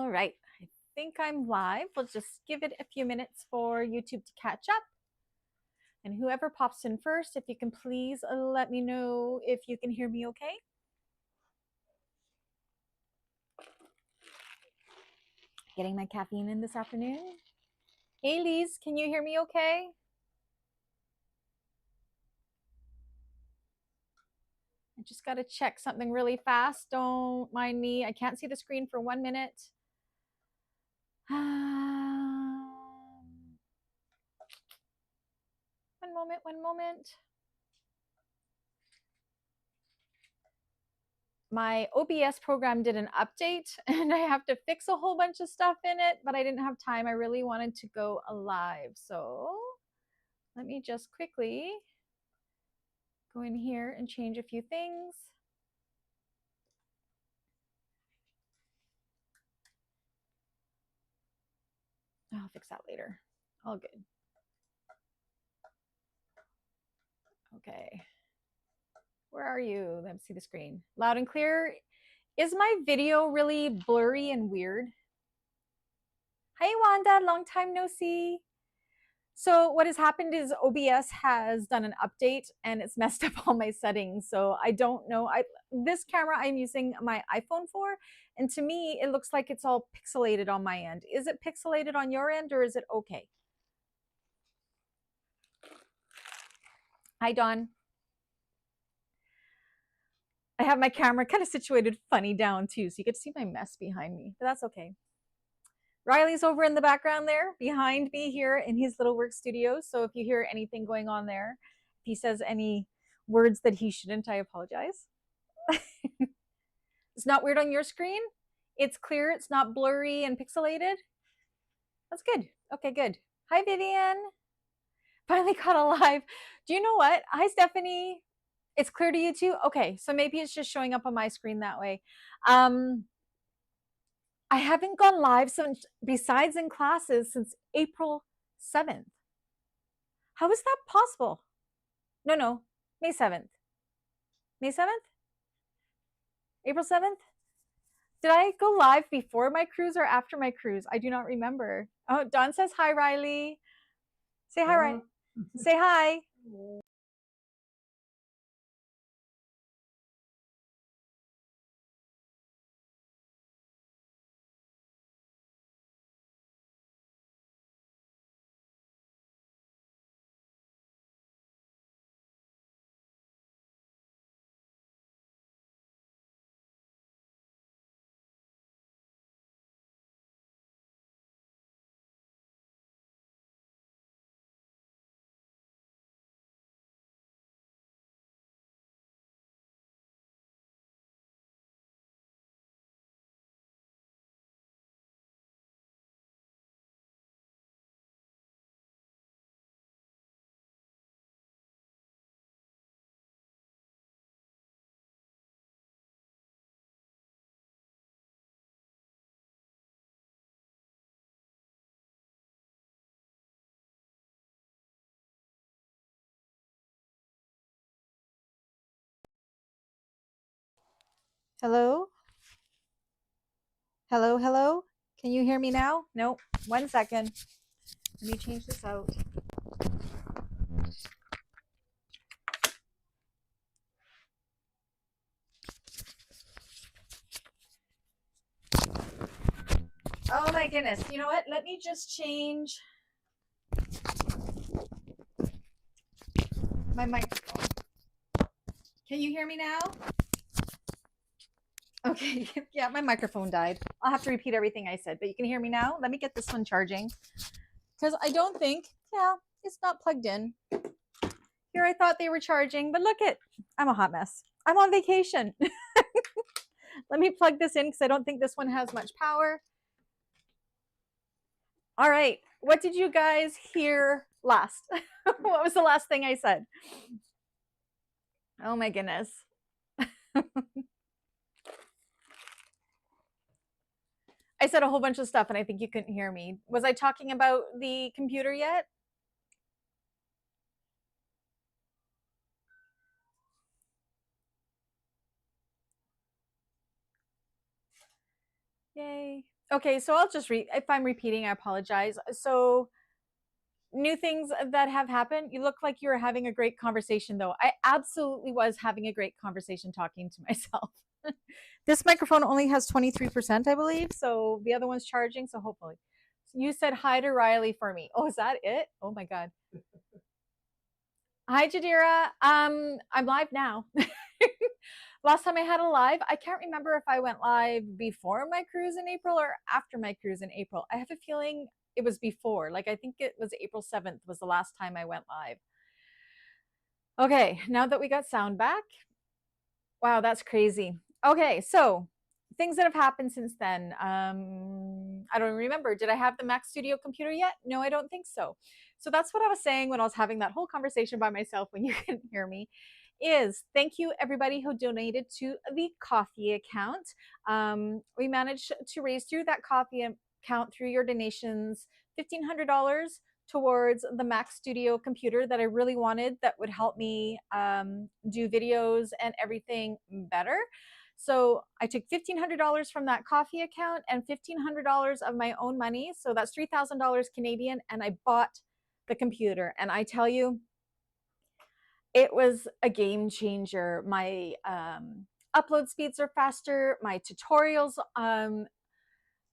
All right, I think I'm live. We'll just give it a few minutes for YouTube to catch up. And whoever pops in first, if you can please let me know if you can hear me okay. Getting my caffeine in this afternoon. Hey, Lise, can you hear me okay? I just got to check something really fast. Don't mind me. I can't see the screen for 1 minute. One moment. My OBS program did an update and I have to fix a whole bunch of stuff in it, but I didn't have time. I really wanted to go live. So let me just quickly go in here and change a few things. I'll fix that later. All good. Okay. Where are you? Let me see the screen. Loud and clear. Is my video really blurry and weird? Hi, Wanda. Long time no see. So what has happened is OBS has done an update and it's messed up all my settings. So I don't know. This camera I'm using my iPhone for, and to me, it looks like it's all pixelated on my end. Is it pixelated on your end or is it okay? Hi, Dawn. I have my camera kind of situated funny down too, so you get to see my mess behind me, but that's okay. Riley's over in the background there behind me here in his little work studio. So if you hear anything going on there, if he says any words that he shouldn't, I apologize. It's not weird on your screen. It's clear. It's not blurry and pixelated. That's good. Okay, good. Hi, Vivian. Finally caught alive. Do you know what? Hi, Stephanie. It's clear to you too? Okay, so maybe it's just showing up on my screen that way. I haven't gone live since, besides in classes, since April 7th. How is that possible? No, May 7th. May 7th? April 7th? Did I go live before my cruise or after my cruise? I do not remember. Oh, Dawn says hi, Riley. Say hi, Riley. Say hi. Hello? Hello, hello? Can you hear me now? Nope. 1 second. Let me change this out. Oh my goodness. You know what? Let me just change my microphone. Can you hear me now? Okay. Yeah, my microphone died. I'll have to repeat everything I said, but you can hear me now. Let me get this one charging. Because I don't think, yeah, it's not plugged in. Here I thought they were charging, but look I'm a hot mess. I'm on vacation. Let me plug this in because I don't think this one has much power. All right. What did you guys hear last? What was the last thing I said? Oh my goodness. I said a whole bunch of stuff and I think you couldn't hear me. Was I talking about the computer yet? Yay. Okay, so I'll just read. If I'm repeating, I apologize. So, new things that have happened. You look like you were having a great conversation, though. I absolutely was having a great conversation talking to myself. This microphone only has 23%, I believe. So the other one's charging. So hopefully. You said hi to Riley for me. Oh, is that it? Oh my God. Hi, Jadira. I'm live now. Last time I had a live, I can't remember if I went live before my cruise in April or after my cruise in April. I have a feeling it was before. Like I think it was April 7th was the last time I went live. Okay, now that we got sound back. Wow, that's crazy. Okay, so things that have happened since then. I don't remember. Did I have the Mac Studio computer yet? No, I don't think so. So that's what I was saying when I was having that whole conversation by myself when you couldn't hear me. Is thank you everybody who donated to the coffee account. We managed to raise through that coffee account through your donations $1,500 towards the Mac Studio computer that I really wanted that would help me do videos and everything better. So I took $1,500 from that coffee account and $1,500 of my own money. So that's $3,000 Canadian. And I bought the computer. And I tell you, it was a game changer. My upload speeds are faster. My tutorials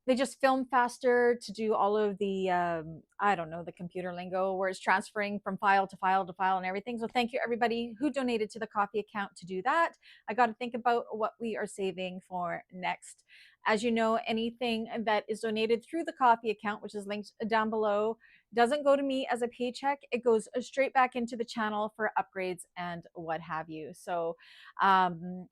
they just film faster to do all of the I don't know, the computer lingo where it's transferring from file to file to file and everything. So thank you everybody who donated to the coffee account to do that. I got to think about what we are saving for next. As you know, anything that is donated through the coffee account, which is linked down below, doesn't go to me as a paycheck. It goes straight back into the channel for upgrades and what have you. So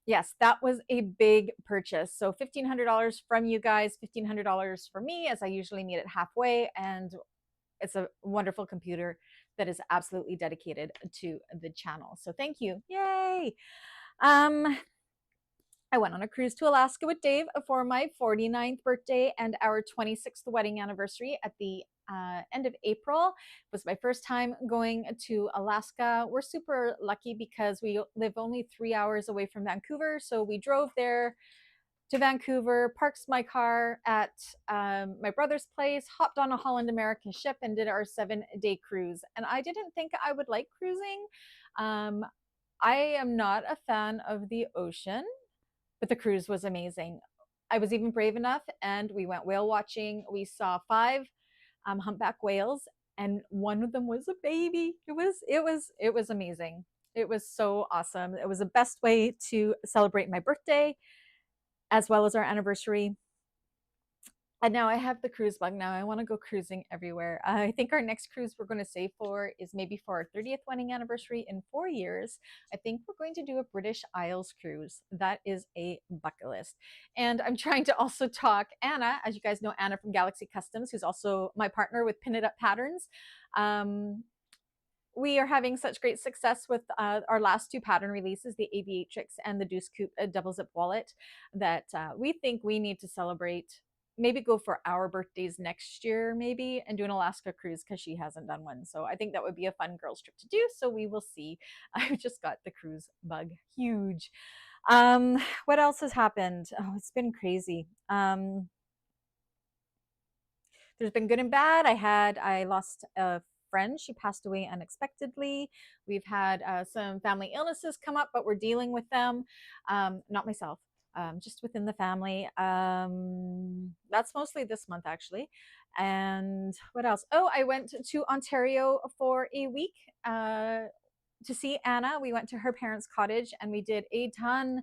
yes, that was a big purchase. So $1,500 from you guys, $1,500 for me, as I usually meet it halfway. And it's a wonderful computer that is absolutely dedicated to the channel. So thank you. Yay. I went on a cruise to Alaska with Dave for my 49th birthday and our 26th wedding anniversary at the end of April. It was my first time going to Alaska. We're super lucky because we live only 3 hours away from Vancouver. So we drove there to Vancouver, parked my car at my brother's place, hopped on a Holland American ship, and did our 7-day cruise. And I didn't think I would like cruising. I am not a fan of the ocean, but the cruise was amazing. I was even brave enough and we went whale watching. We saw 5 humpback whales and one of them was a baby. It was amazing. It was so awesome. It was the best way to celebrate my birthday as well as our anniversary. And now I have the cruise bug. Now I want to go cruising everywhere. I think our next cruise we're going to save for is maybe for our 30th wedding anniversary in 4 years. I think we're going to do a British Isles cruise. That is a bucket list. And I'm trying to also talk Anna, as you guys know, Anna from Galaxy Customs, who's also my partner with Pin It Up Patterns. We are having such great success with our last 2 pattern releases, the Aviatrix and the Deuce Coupe double zip wallet, that we think we need to celebrate. Maybe go for our birthdays next year, maybe, and do an Alaska cruise because she hasn't done one. So I think that would be a fun girls trip to do. So we will see. I just got the cruise bug. Huge. What else has happened? Oh, it's been crazy. There's been good and bad. I lost a friend. She passed away unexpectedly. We've had some family illnesses come up, but we're dealing with them. Not myself. Just within the family. That's mostly this month, actually. And what else? Oh, I went to Ontario for a week to see Anna. We went to her parents' cottage and we did a ton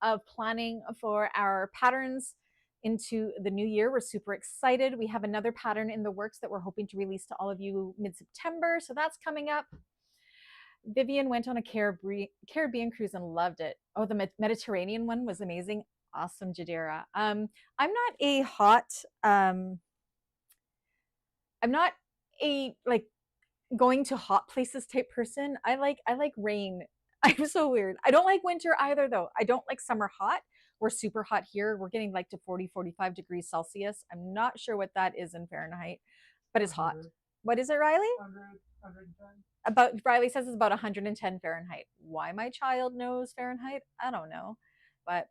of planning for our patterns into the new year. We're super excited. We have another pattern in the works that we're hoping to release to all of you mid-September. So that's coming up. Vivian went on a Caribbean cruise and loved it. Oh, the Mediterranean one was amazing. Awesome, Jadira. I'm not a hot, I'm not a like going to hot places type person. I like rain. I'm so weird. I don't like winter either though. I don't like summer hot. We're super hot here. We're getting like to 40, 45 degrees Celsius. I'm not sure what that is in Fahrenheit, but it's hot. What is it, Riley? 110. About Riley says it's about 110 Fahrenheit. Why my child knows Fahrenheit, I don't know. But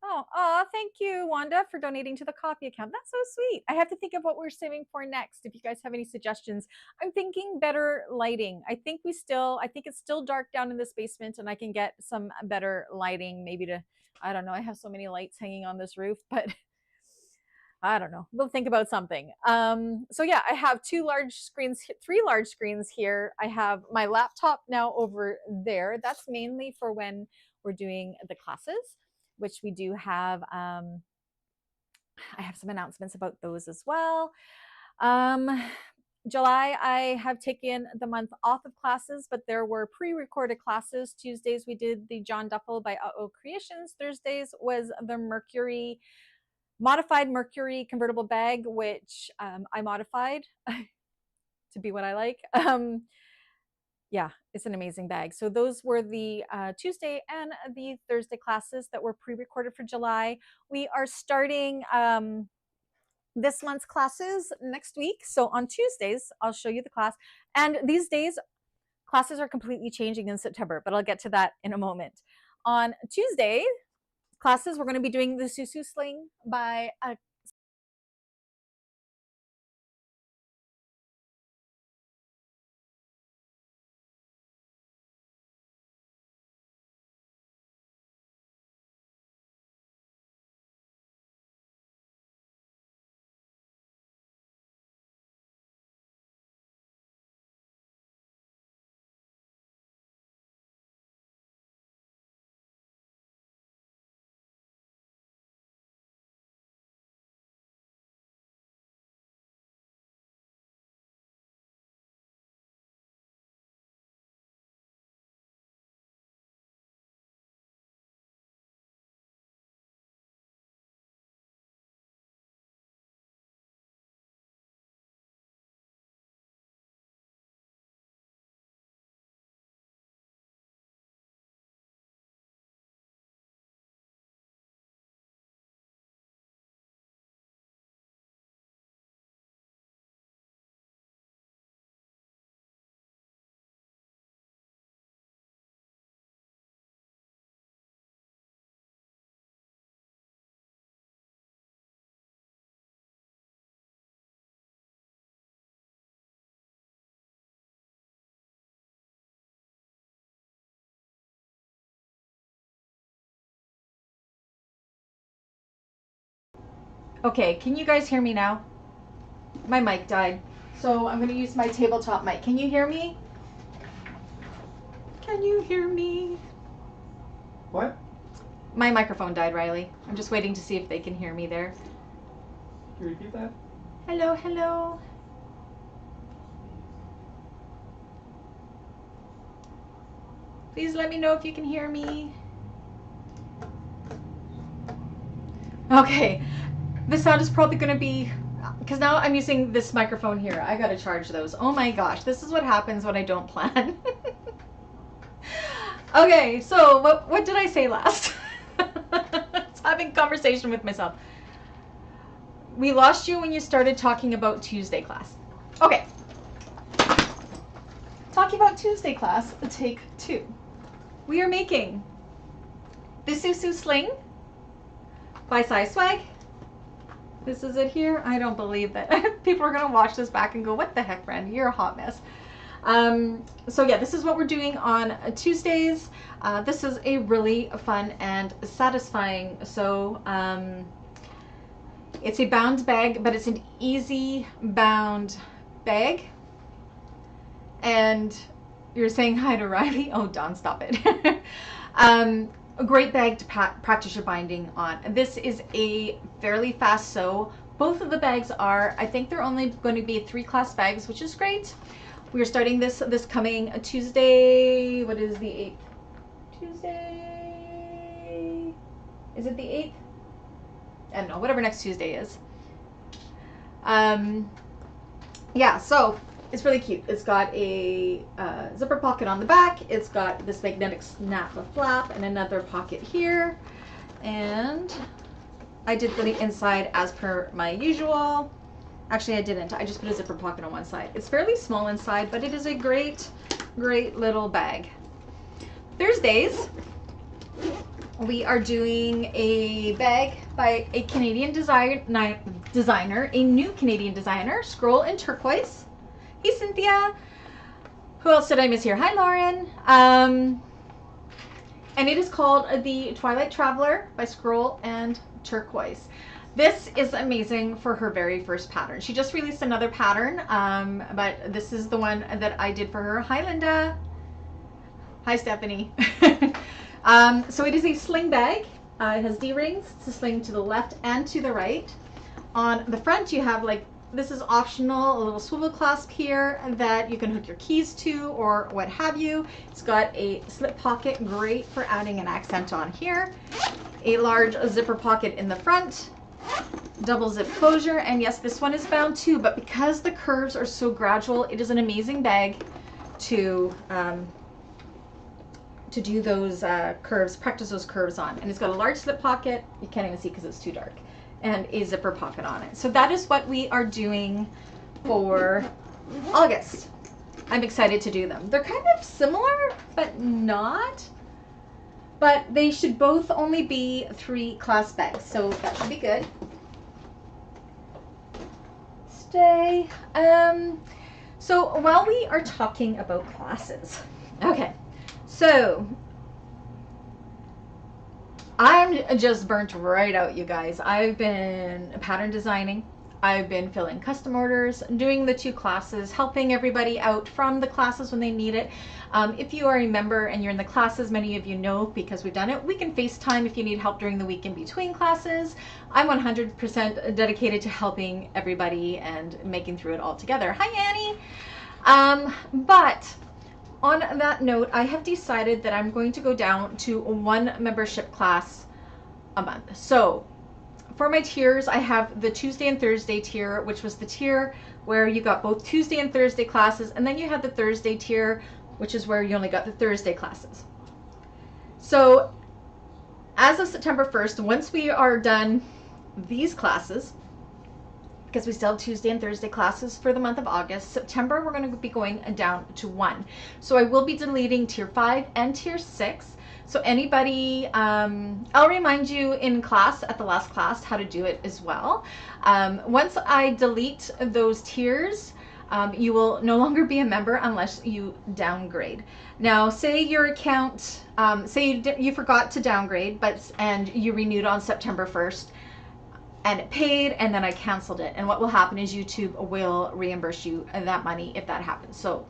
Oh, thank you, Wanda, for donating to the coffee account. That's so sweet. I have to think of what we're saving for next. If you guys have any suggestions, I'm thinking better lighting. I think it's still dark down in this basement, and I can get some better lighting, maybe to, I don't know. I have so many lights hanging on this roof, but I don't know. We'll think about something. So yeah, I have three large screens here. I have my laptop now over there. That's mainly for when we're doing the classes, which we do have. I have some announcements about those as well. July, I have taken the month off of classes, but there were pre-recorded classes. Tuesdays, we did the John Duffel by Uh-Oh Creations. Thursdays was the modified Mercury convertible bag, which I modified to be what I like. Yeah, it's an amazing bag. So those were the Tuesday and the Thursday classes that were pre-recorded for July. We are starting this month's classes next week. So on Tuesdays, I'll show you the class. And these days, classes are completely changing in September, but I'll get to that in a moment. On Tuesday, classes, we're going to be doing the Susu Sling by Okay, can you guys hear me now? My mic died, so I'm going to use my tabletop mic. Can you hear me? Can you hear me? What? My microphone died, Riley. I'm just waiting to see if they can hear me there. Can you repeat that? Hello, hello. Please let me know if you can hear me. Okay, the sound is probably going to be, because now I'm using this microphone here. I got to charge those. Oh my gosh, this is what happens when I don't plan. Okay, so what did I say last? It's having a conversation with myself. We lost you when you started talking about Tuesday class. Okay. Talking about Tuesday class, take 2. We are making the Susu Sling by Size Swag. This is it here. I don't believe that people are going to watch this back and go, what the heck, Brandy? You're a hot mess. So yeah, this is what we're doing on Tuesdays. This is a really fun and satisfying sew. It's a bound bag, but it's an easy bound bag. And you're saying hi to Riley? Oh, Dawn, stop it. A great bag to practice your binding on. This is a fairly fast sew. Both of the bags are, I think they're only going to be 3-class bags, which is great. We are starting this coming Tuesday. What is the 8th? Tuesday. Is it the 8th? I don't know. Whatever next Tuesday is. Yeah. So it's really cute. It's got a zipper pocket on the back. It's got this magnetic snap flap and another pocket here. And I did the inside as per my usual. Actually, I didn't. I just put a zipper pocket on one side. It's fairly small inside, but it is a great, great little bag. Thursdays, we are doing a bag by a Canadian designer, a new Canadian designer, Scroll and Turquoise. Hey, Cynthia. Who else did I miss here? Hi, Lauren. And it is called the Twilight Traveler by Scroll and Turquoise. This is amazing for her very first pattern. She just released another pattern, but this is the one that I did for her. Hi, Linda. Hi, Stephanie. So it is a sling bag. It has D-rings to sling to the left and to the right. On the front, you have like, this is optional, a little swivel clasp here that you can hook your keys to or what have you. It's got a slip pocket, great for adding an accent on here. A large zipper pocket in the front. Double zip closure, and yes, this one is bound too, but because the curves are so gradual, it is an amazing bag to do those curves, practice those curves on. And it's got a large slip pocket, you can't even see because it's too dark, and a zipper pocket on it. So that is what we are doing for August. I'm excited to do them. They're kind of similar, but not. But they should both only be 3 class bags, so that should be good. Stay. So while we are talking about classes, okay, so I'm just burnt right out, you guys. I've been pattern designing. I've been filling custom orders, doing the 2 classes, helping everybody out from the classes when they need it. If you are a member and you're in the classes, many of you know because we've done it, we can FaceTime if you need help during the week in between classes. I'm 100% dedicated to helping everybody and making through it all together. Hi, Annie. But on that note, I have decided that I'm going to go down to 1 membership class a month. So for my tiers, I have the Tuesday and Thursday tier, which was the tier where you got both Tuesday and Thursday classes, and then you had the Thursday tier, which is where you only got the Thursday classes. So as of September 1st, once we are done these classes, because we still have Tuesday and Thursday classes for the month of August, September, we're going to be going down to 1. So I will be deleting tier 5 and tier 6. So anybody, I'll remind you in class, at the last class, how to do it as well. Once I delete those tiers, you will no longer be a member unless you downgrade. Now, say your account, say you forgot to downgrade, and you renewed on September 1st, and it paid, and then I canceled it. And what will happen is YouTube will reimburse you that money if that happens. So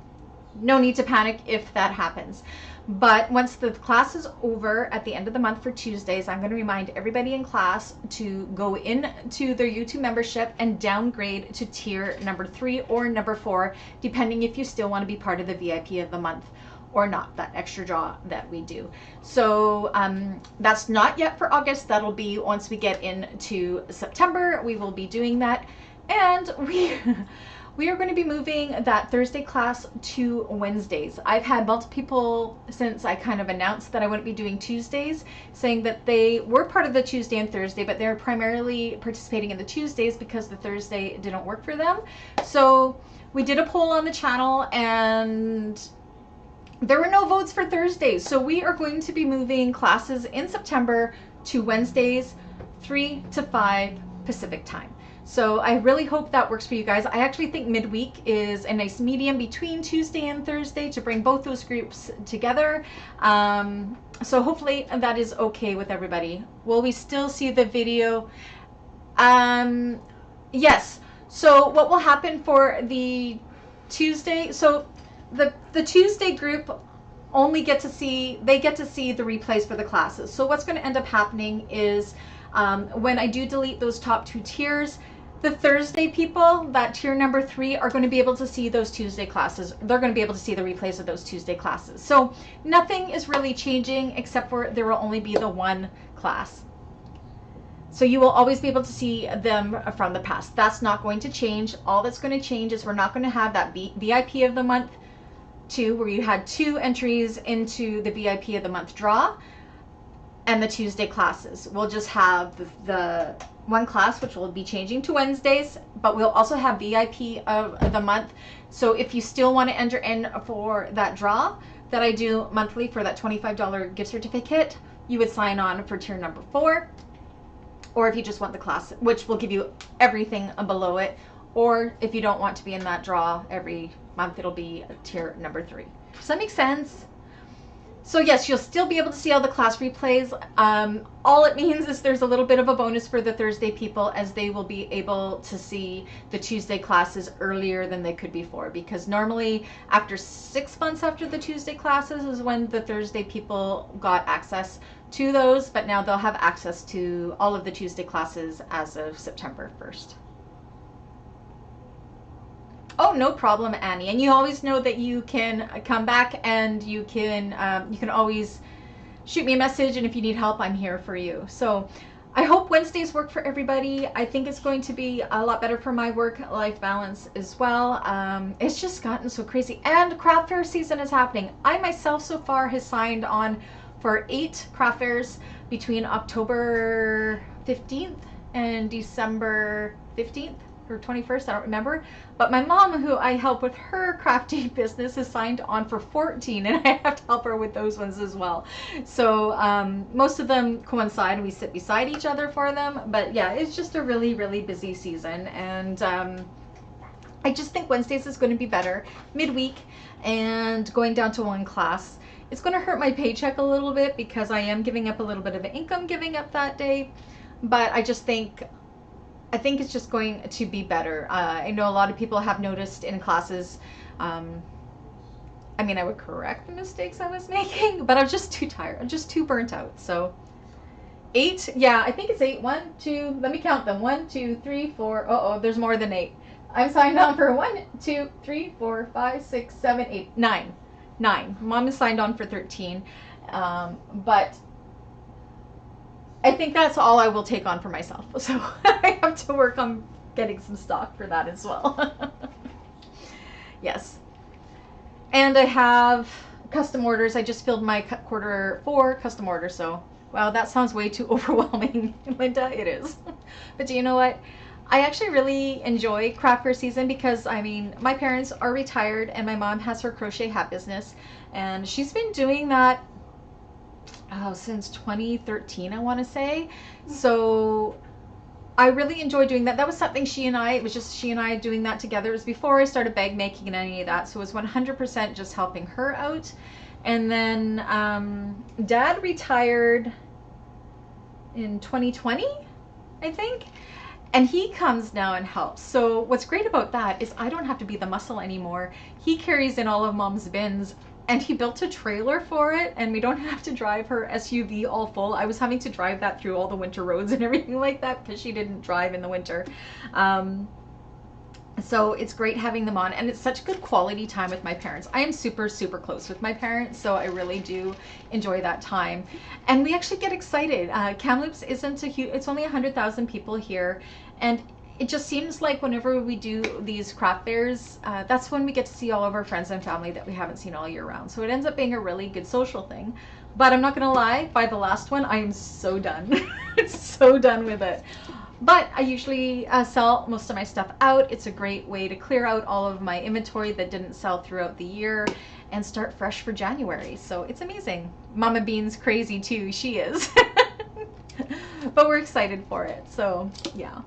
no need to panic if that happens. But once the class is over at the end of the month for Tuesdays, I'm going to remind everybody in class to go into their YouTube membership and downgrade to tier number 3 or number 4, depending if you still want to be part of the VIP of the month or not, that extra draw that we do. So that's not yet for August. That'll be once we get into September. We will be doing that. And we are going to be moving that Thursday class to Wednesdays. I've had multiple people, since I kind of announced that I wouldn't be doing Tuesdays, saying that they were part of the Tuesday and Thursday, but they're primarily participating in the Tuesdays because the Thursday didn't work for them. So we did a poll on the channel and there were no votes for Thursdays. So we are going to be moving classes in September to Wednesdays, 3 to 5 Pacific time. So I really hope that works for you guys. I actually think midweek is a nice medium between Tuesday and Thursday to bring both those groups together. So hopefully that is okay with everybody. Will we still see the video? Yes. So what will happen for the Tuesday? So the Tuesday group only get to see the replays for the classes. So what's going to end up happening is when I do delete those top 2 tiers, the Thursday people, that tier number 3, are going to be able to see those Tuesday classes. They're going to be able to see the replays of those Tuesday classes. So nothing is really changing except for there will only be the 1 class. So you will always be able to see them from the past. That's not going to change. All that's going to change is we're not going to have that VIP of the month 2, where you had 2 entries into the VIP of the month draw, and the Tuesday classes. We'll just have the 1 class, which will be changing to Wednesdays, but we'll also have VIP of the month. So if you still want to enter in for that draw that I do monthly for that $25 gift certificate you would sign on for tier number 4. Or if you just want the class, which will give you everything below it. Or if you don't want to be in that draw every month, it'll be tier number 3. Does that make sense? So yes, you'll still be able to see all the class replays. All it means is there's a little bit of a bonus for the Thursday people, as they will be able to see the Tuesday classes earlier than they could before, because normally after 6 months after the Tuesday classes is when the Thursday people got access to those, but now they'll have access to all of the Tuesday classes as of September 1st. Oh, no problem, Annie. And you always know that you can come back, and you can always shoot me a message, and if you need help, I'm here for you. So I hope Wednesdays work for everybody. I think it's going to be a lot better for my work-life balance as well. It's just gotten so crazy. And craft fair season is happening. I myself so far has signed on for 8 craft fairs between October 15th and December 15th. Or 21st, I don't remember. But my mom, who I help with her crafty business, is signed on for 14, and I have to help her with those ones as well. So most of them coincide, and we sit beside each other for them. But yeah, it's just a really, really busy season. And I just think Wednesdays is going to be better midweek, and going down to 1 class. It's going to hurt my paycheck a little bit because I am giving up a little bit of income giving up that day. But I think it's just going to be better. I know a lot of people have noticed in classes, I mean, I would correct the mistakes I was making, but I'm just too tired. I'm just too burnt out. So 8, yeah, I think it's 8. 1, 2, let me count them. 1, 2, 3, 4. Uh-oh, there's more than 8. I'm signed on for 1, 2, 3, 4, 5, 6, 7, 8, 9. 9. Mom is signed on for 13. But I think that's all I will take on for myself. So I have to work on getting some stock for that as well. Yes. And I have custom orders. I just filled my quarter 4 custom order. So, wow, that sounds way too overwhelming, Linda. It is. But do you know what? I actually really enjoy craft fair season because, I mean, my parents are retired and my mom has her crochet hat business. And she's been doing that since 2013, I want to say. So I really enjoy doing that. That was something it was just she and I doing that together. It was before I started bag making and any of that. So it was 100% just helping her out. And then Dad retired in 2020, I think. And he comes now and helps. So what's great about that is I don't have to be the muscle anymore. He carries in all of Mom's bins. And he built a trailer for it, and we don't have to drive her SUV all full. I was having to drive that through all the winter roads and everything like that because she didn't drive in the winter. So it's great having them on, and it's such good quality time with my parents. I am super, super close with my parents, so I really do enjoy that time. And we actually get excited. Kamloops isn't a huge, it's only 100,000 people here, and it just seems like whenever we do these craft fairs, that's when we get to see all of our friends and family that we haven't seen all year round. So it ends up being a really good social thing. But I'm not going to lie, by the last one, I am so done. So done with it. But I usually sell most of my stuff out. It's a great way to clear out all of my inventory that didn't sell throughout the year and start fresh for January. So it's amazing. Mama Bean's crazy too. She is. But we're excited for it. So yeah.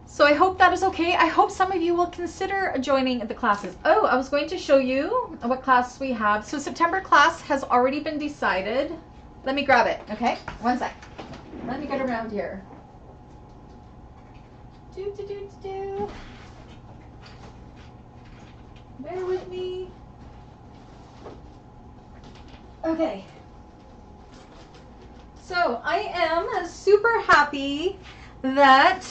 So I hope that is okay. I hope some of you will consider joining the classes. Oh, I was going to show you what class we have. So September class has already been decided. Let me grab it, okay? 1 sec. Let me get around here. Bear with me. Okay. So I am super happy that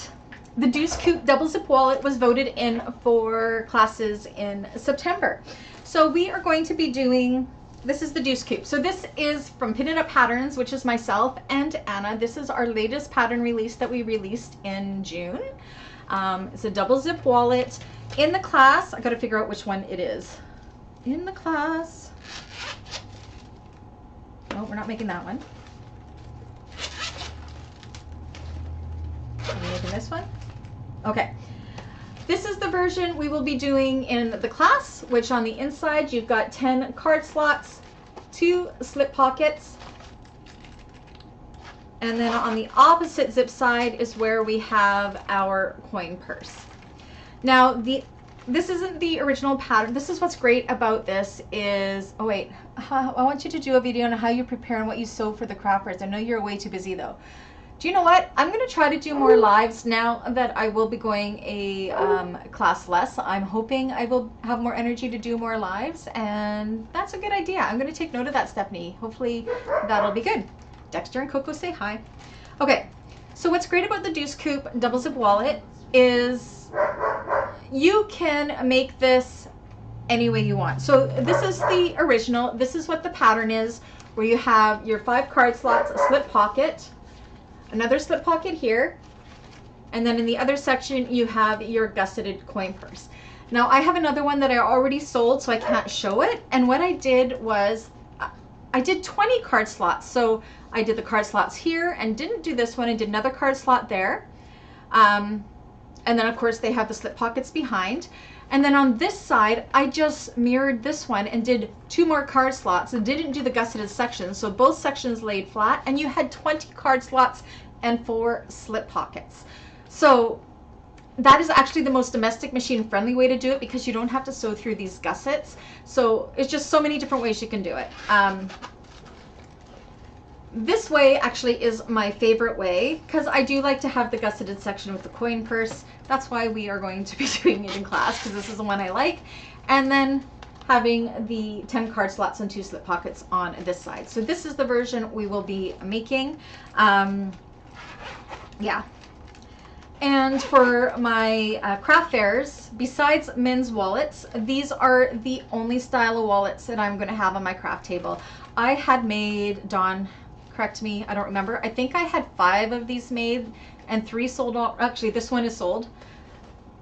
the Dece Coup double zip wallet was voted in for classes in September. So we are going to be doing, this is the Dece Coup. So this is from Kandou Patterns, which is myself and Anna. This is our latest pattern release that we released in June. It's a double zip wallet. In the class, I gotta figure out which one it is. In the class, no, we're not making that one. Are we making this one? Okay, this is the version we will be doing in the class, which on the inside you've got 10 card slots, 2 slip pockets, And then on the opposite zip side is where we have our coin purse. Now, this isn't the original pattern. This is what's great about this is, oh wait, I want you to do a video on how you prepare and what you sew for the crafters. I know you're way too busy though. Do you know what? I'm going to try to do more lives now that I will be going a class less. I'm hoping I will have more energy to do more lives, and that's a good idea. I'm going to take note of that, Stephanie. Hopefully that'll be good. Dexter and Coco say hi. Okay, so what's great about the Dece Coupe double zip wallet is you can make this any way you want. So this is the original. This is what the pattern is, where you have your 5 card slots, a slip pocket, another slip pocket here, and then in the other section you have your gusseted coin purse. Now I have another one that I already sold, so I can't show it, and what I did was I did 20 card slots. So I did the card slots here and didn't do this one. I did another card slot there, and then of course they have the slip pockets behind. And then on this side, I just mirrored this one and did 2 more card slots and didn't do the gusseted sections. So both sections laid flat, and you had 20 card slots and 4 slip pockets. So that is actually the most domestic machine friendly way to do it, because you don't have to sew through these gussets. So it's just so many different ways you can do it. This way actually is my favorite way, because I do like to have the gusseted section with the coin purse. That's why we are going to be doing it in class, because this is the one I like. And then having the 10 card slots and 2 slip pockets on this side. So this is the version we will be making. Yeah. And for my craft fairs, besides men's wallets, these are the only style of wallets that I'm going to have on my craft table. I had made, Dawn, correct me, I don't remember. I think I had 5 of these made and 3 sold. Actually, this one is sold.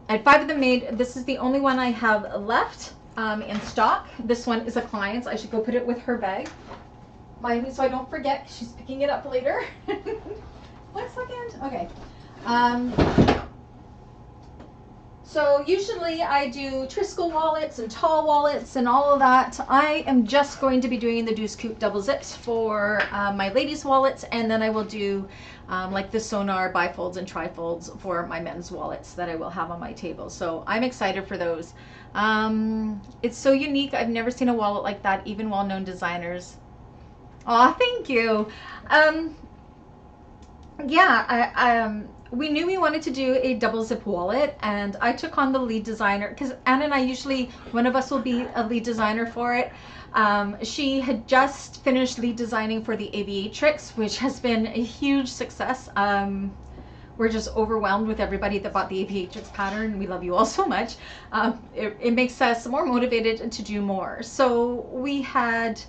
I had 5 of them made. This is the only one I have left in stock. This one is a client's. I should go put it with her bag. So I don't forget. She's picking it up later. 1 second. Okay. So usually I do Triskel wallets and tall wallets and all of that. I am just going to be doing the Deuce Coupe double zips for my ladies' wallets, and then I will do like the Sonar bifolds and trifolds for my men's wallets that I will have on my table. So I'm excited for those. It's so unique. I've never seen a wallet like that, even well-known designers. Oh, thank you. Yeah, we knew we wanted to do a double zip wallet, and I took on the lead designer because Anna and I usually, one of us will be a lead designer for it. She had just finished lead designing for the Aviatrix, which has been a huge success. We're just overwhelmed with everybody that bought the Aviatrix pattern. We love you all so much. It makes us more motivated to do more. So we had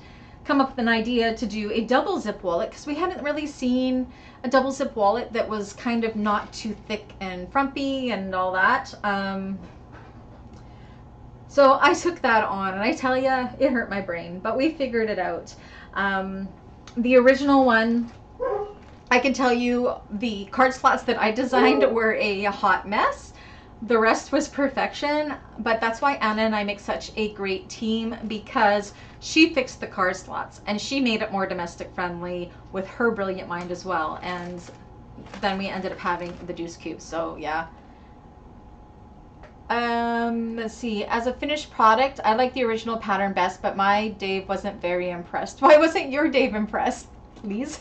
come up with an idea to do a double zip wallet, because we hadn't really seen a double zip wallet that was kind of not too thick and frumpy and all that. So I took that on, and I tell you, it hurt my brain, but we figured it out. The original one, I can tell you the card slots that I designed were a hot mess. The rest was perfection, but that's why Anna and I make such a great team, because she fixed the card slots and she made it more domestic friendly with her brilliant mind as well. And then we ended up having the Deuce Coupe. So yeah. Let's see. As a finished product, I like the original pattern best, but my Dave wasn't very impressed. Why wasn't your Dave impressed? Please.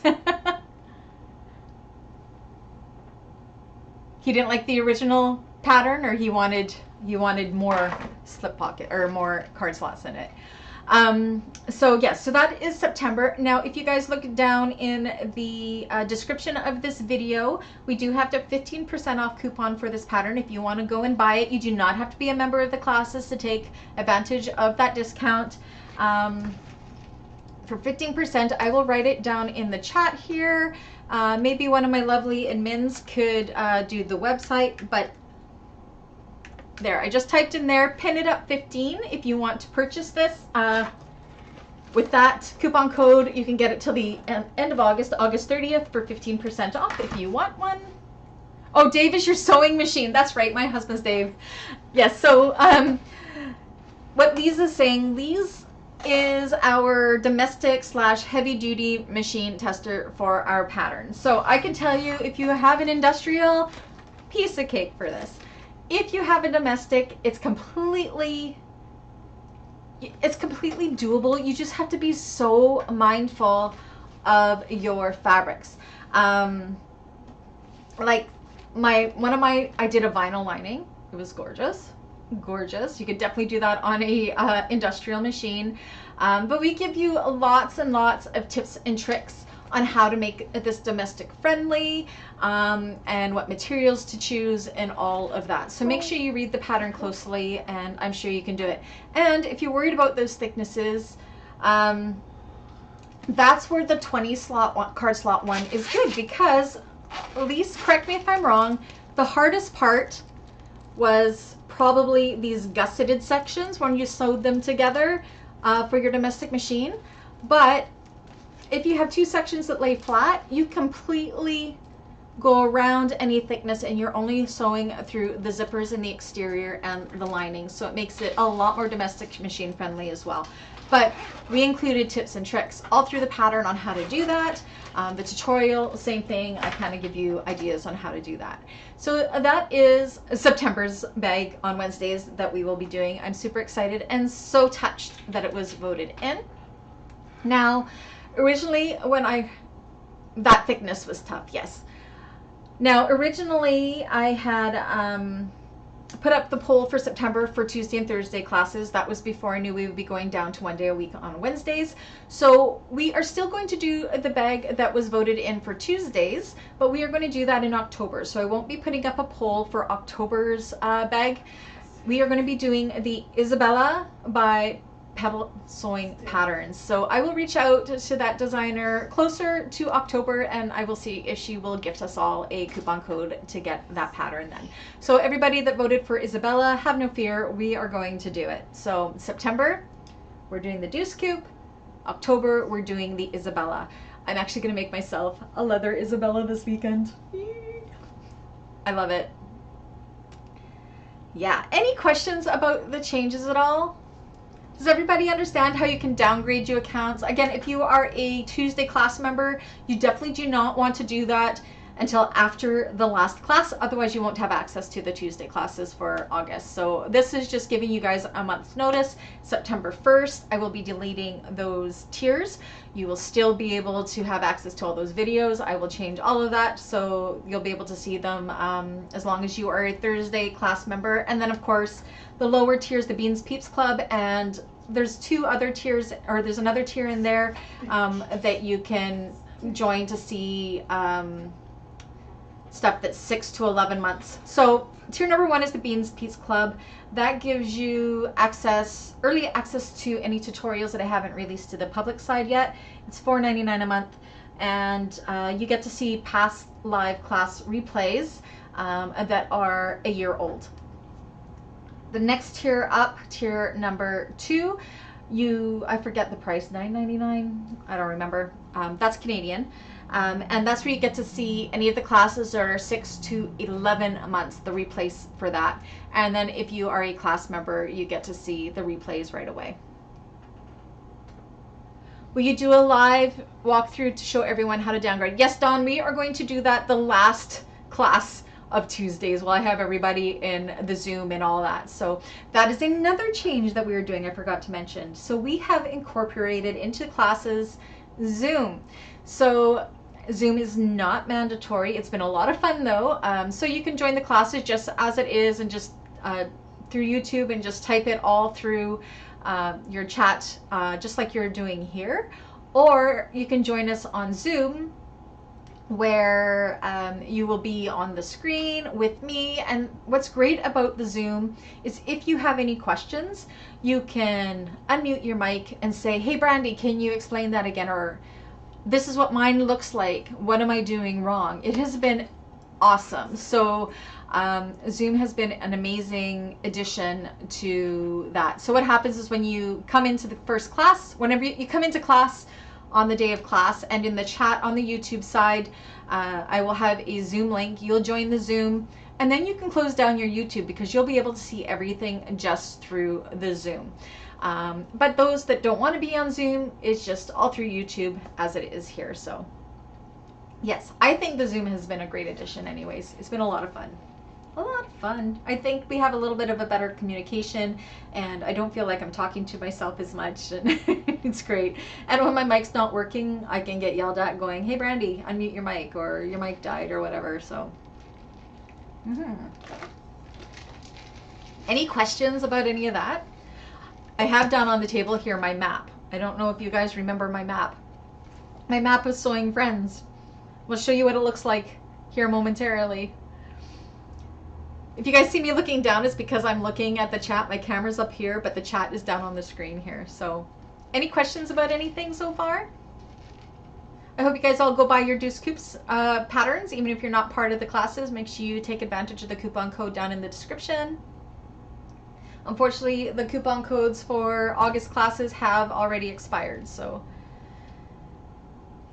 He didn't like the original pattern, or he wanted more slip pocket or more card slots in it. So yes, so that is September. Now, if you guys look down in the description of this video, we do have a 15% off coupon for this pattern. If you want to go and buy it, you do not have to be a member of the classes to take advantage of that discount. For 15%, I will write it down in the chat here. Maybe one of my lovely admins could do the website, but there, I just typed in there, pin it up 15 if you want to purchase this. With that coupon code, you can get it till the end of August, August 30th, for 15% off if you want one. Oh, Dave is your sewing machine. That's right, my husband's Dave. Yes, so what Lisa's saying, Lise, is our domestic / heavy duty machine tester for our pattern. So I can tell you, if you have an industrial, piece of cake for this. If you have a domestic, it's completely doable. You just have to be so mindful of your fabrics. Like I did a vinyl lining. It was gorgeous. You could definitely do that on a industrial machine. But we give you lots and lots of tips and tricks on how to make this domestic friendly, and what materials to choose and all of that. So make sure you read the pattern closely, and I'm sure you can do it. And if you're worried about those thicknesses, that's where the 20 card slot one is good, because, Elise, correct me if I'm wrong, the hardest part was probably these gusseted sections when you sewed them together for your domestic machine. But if you have two sections that lay flat, you completely go around any thickness, and you're only sewing through the zippers in the exterior and the lining. So it makes it a lot more domestic machine friendly as well. But we included tips and tricks all through the pattern on how to do that. The tutorial, same thing. I kind of give you ideas on how to do that. So that is September's bag on Wednesdays that we will be doing. I'm super excited and so touched that it was voted in. Now, originally that thickness was tough, yes. Now, originally I had put up the poll for September for Tuesday and Thursday classes. That was before I knew we would be going down to 1 day a week on Wednesdays. So we are still going to do the bag that was voted in for Tuesdays, but we are going to do that in October. So I won't be putting up a poll for October's bag. We are going to be doing the Isabella by Pebble Sewing Patterns. So I will reach out to that designer closer to October, and I will see if she will gift us all a coupon code to get that pattern then. So everybody that voted for Isabella, have no fear, we are going to do it. So September, we're doing the Deuce Coupe. October, we're doing the Isabella. I'm actually going to make myself a leather Isabella this weekend. I love it. Yeah, any questions about the changes at all? Does everybody understand how you can downgrade your accounts? Again, if you are a Tuesday class member, you definitely do not want to do that until after the last class. Otherwise, you won't have access to the Tuesday classes for August. So this is just giving you guys a month's notice. September 1st, I will be deleting those tiers. You will still be able to have access to all those videos. I will change all of that, so you'll be able to see them as long as you are a Thursday class member. And then, of course, the lower tiers, the Beans Peeps Club, and there's two other tiers, or there's another tier in there that you can join to see stuff that's 6 to 11 months. So tier number 1 is the Beans Peeps Club. That gives you early access to any tutorials that I haven't released to the public side yet. It's $4.99 a month, and you get to see past live class replays that are a year old. The next tier up, tier number 2, I forget the price, $9.99, I don't remember. That's Canadian. And that's where you get to see any of the classes that are 6 to 11 months, the replays for that. And then if you are a class member, you get to see the replays right away. Will you do a live walkthrough to show everyone how to downgrade? Yes, Dawn, we are going to do that the last class of Tuesdays while I have everybody in the Zoom and all that. So that is another change that we are doing, I forgot to mention. So we have incorporated into classes Zoom. So Zoom is not mandatory. It's been a lot of fun though. So you can join the classes just as it is, and just through YouTube, and just type it all through your chat, just like you're doing here. Or you can join us on Zoom, where you will be on the screen with me. And what's great about the Zoom is if you have any questions, you can unmute your mic and say, hey Brandy, can you explain that again? Or this is what mine looks like, what am I doing wrong? It has been awesome. So Zoom has been an amazing addition to that. So what happens is when you come into the first class, whenever you come into class on the day of class, and in the chat on the YouTube side, I will have a Zoom link. You'll join the Zoom, And then you can close down your YouTube because you'll be able to see everything just through the Zoom. But those that don't want to be on Zoom, it's just all through YouTube as it is here. So yes, I think the Zoom has been a great addition anyways. It's been a lot of fun. A lot of fun. I think we have a little bit of a better communication, and I don't feel like I'm talking to myself as much. And it's great. And when my mic's not working, I can get yelled at going, hey Brandy, unmute your mic, or your mic died, or whatever. So any questions about any of that? I have down on the table here my map. I don't know if you guys remember my map. My map of Sewing Friends. We'll show you what it looks like here momentarily. If you guys see me looking down, it's because I'm looking at the chat. My camera's up here, but the chat is down on the screen here. So any questions about anything so far? I hope you guys all go buy your Dece Coupe's patterns. Even if you're not part of the classes, make sure you take advantage of the coupon code down in the description. Unfortunately, the coupon codes for August classes have already expired, so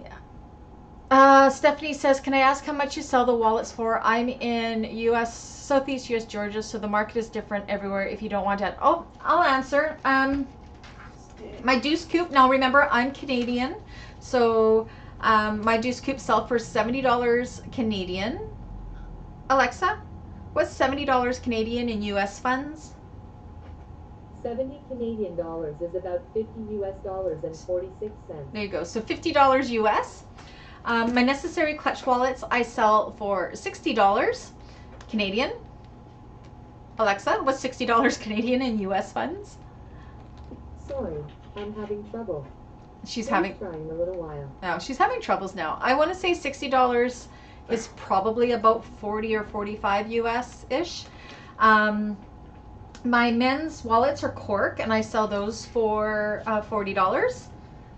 yeah. Stephanie says, can I ask how much you sell the wallets for? I'm in US, Southeast US Georgia, so the market is different everywhere if you don't want to. Oh, I'll answer. My Dece Coupe, now remember, I'm Canadian, so my Dece Coupe sell for $70 Canadian. Alexa, what's $70 Canadian in US funds? 70 Canadian dollars is about 50 US dollars and 46 cents. There you go. So $50 US. My necessary clutch wallets I sell for $60 Canadian. Alexa, what's $60 Canadian in US funds? Sorry, I'm having trouble. She's Please having try in a little while. no, she's having troubles now. I want to say $60 is probably about 40 or 45 US ish. My men's wallets are cork, and I sell those for $40.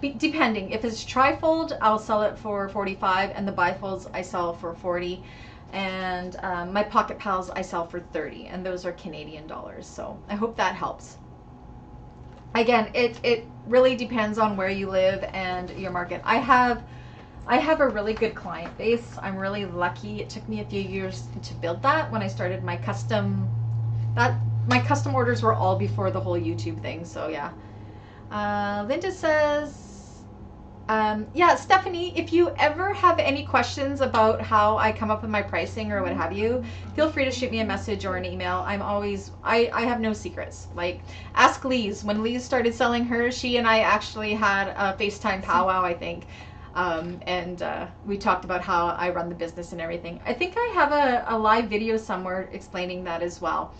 Depending. If it's trifold, I'll sell it for $45, and the bifolds I sell for $40. And my pocket pals I sell for $30, and those are Canadian dollars. So I hope that helps. Again, it really depends on where you live and your market. I have a really good client base. I'm really lucky. It took me a few years to build that when I started my custom. My custom orders were all before the whole YouTube thing, so yeah. Linda says, yeah, Stephanie, if you ever have any questions about how I come up with my pricing or what have you, feel free to shoot me a message or an email. I have no secrets. Like, ask Lise. When Lise started selling hers, she and I actually had a FaceTime powwow, I think. And we talked about how I run the business and everything. I think I have a live video somewhere explaining that as well.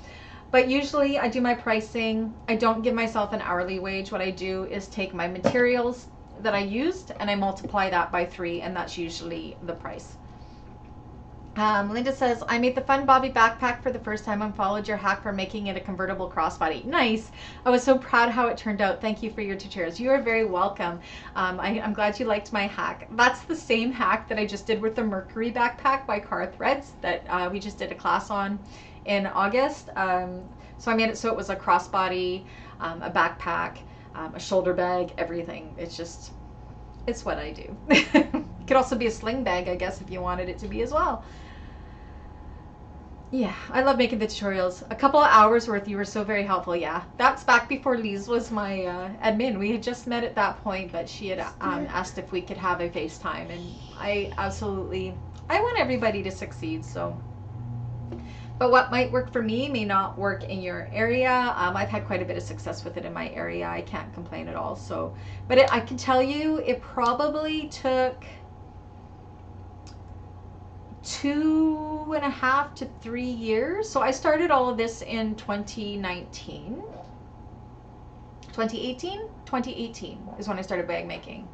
But usually I do my pricing. I don't give myself an hourly wage. What I do is take my materials that I used and I multiply that by 3, and that's usually the price. Linda says, I made the Fun Bobby backpack for the first time and followed your hack for making it a convertible crossbody. Nice. I was so proud how it turned out. Thank you for your tutorials. You are very welcome. I'm glad you liked my hack. That's the same hack that I just did with the Mercury backpack by Car Threads that we just did a class on in August. So I made it so it was a crossbody, a backpack, a shoulder bag, everything. It's what I do. It could also be a sling bag, I guess, if you wanted it to be as well. Yeah, I love making the tutorials. A couple of hours worth. You were so very helpful. Yeah, that's back before Lise was my admin. We had just met at that point, but she had asked if we could have a FaceTime, and I want everybody to succeed. So, but what might work for me may not work in your area. I've had quite a bit of success with it in my area. I can't complain at all. So, but I can tell you, it probably took 2.5 to 3 years. So I started all of this in 2019. 2018 is when I started bag making.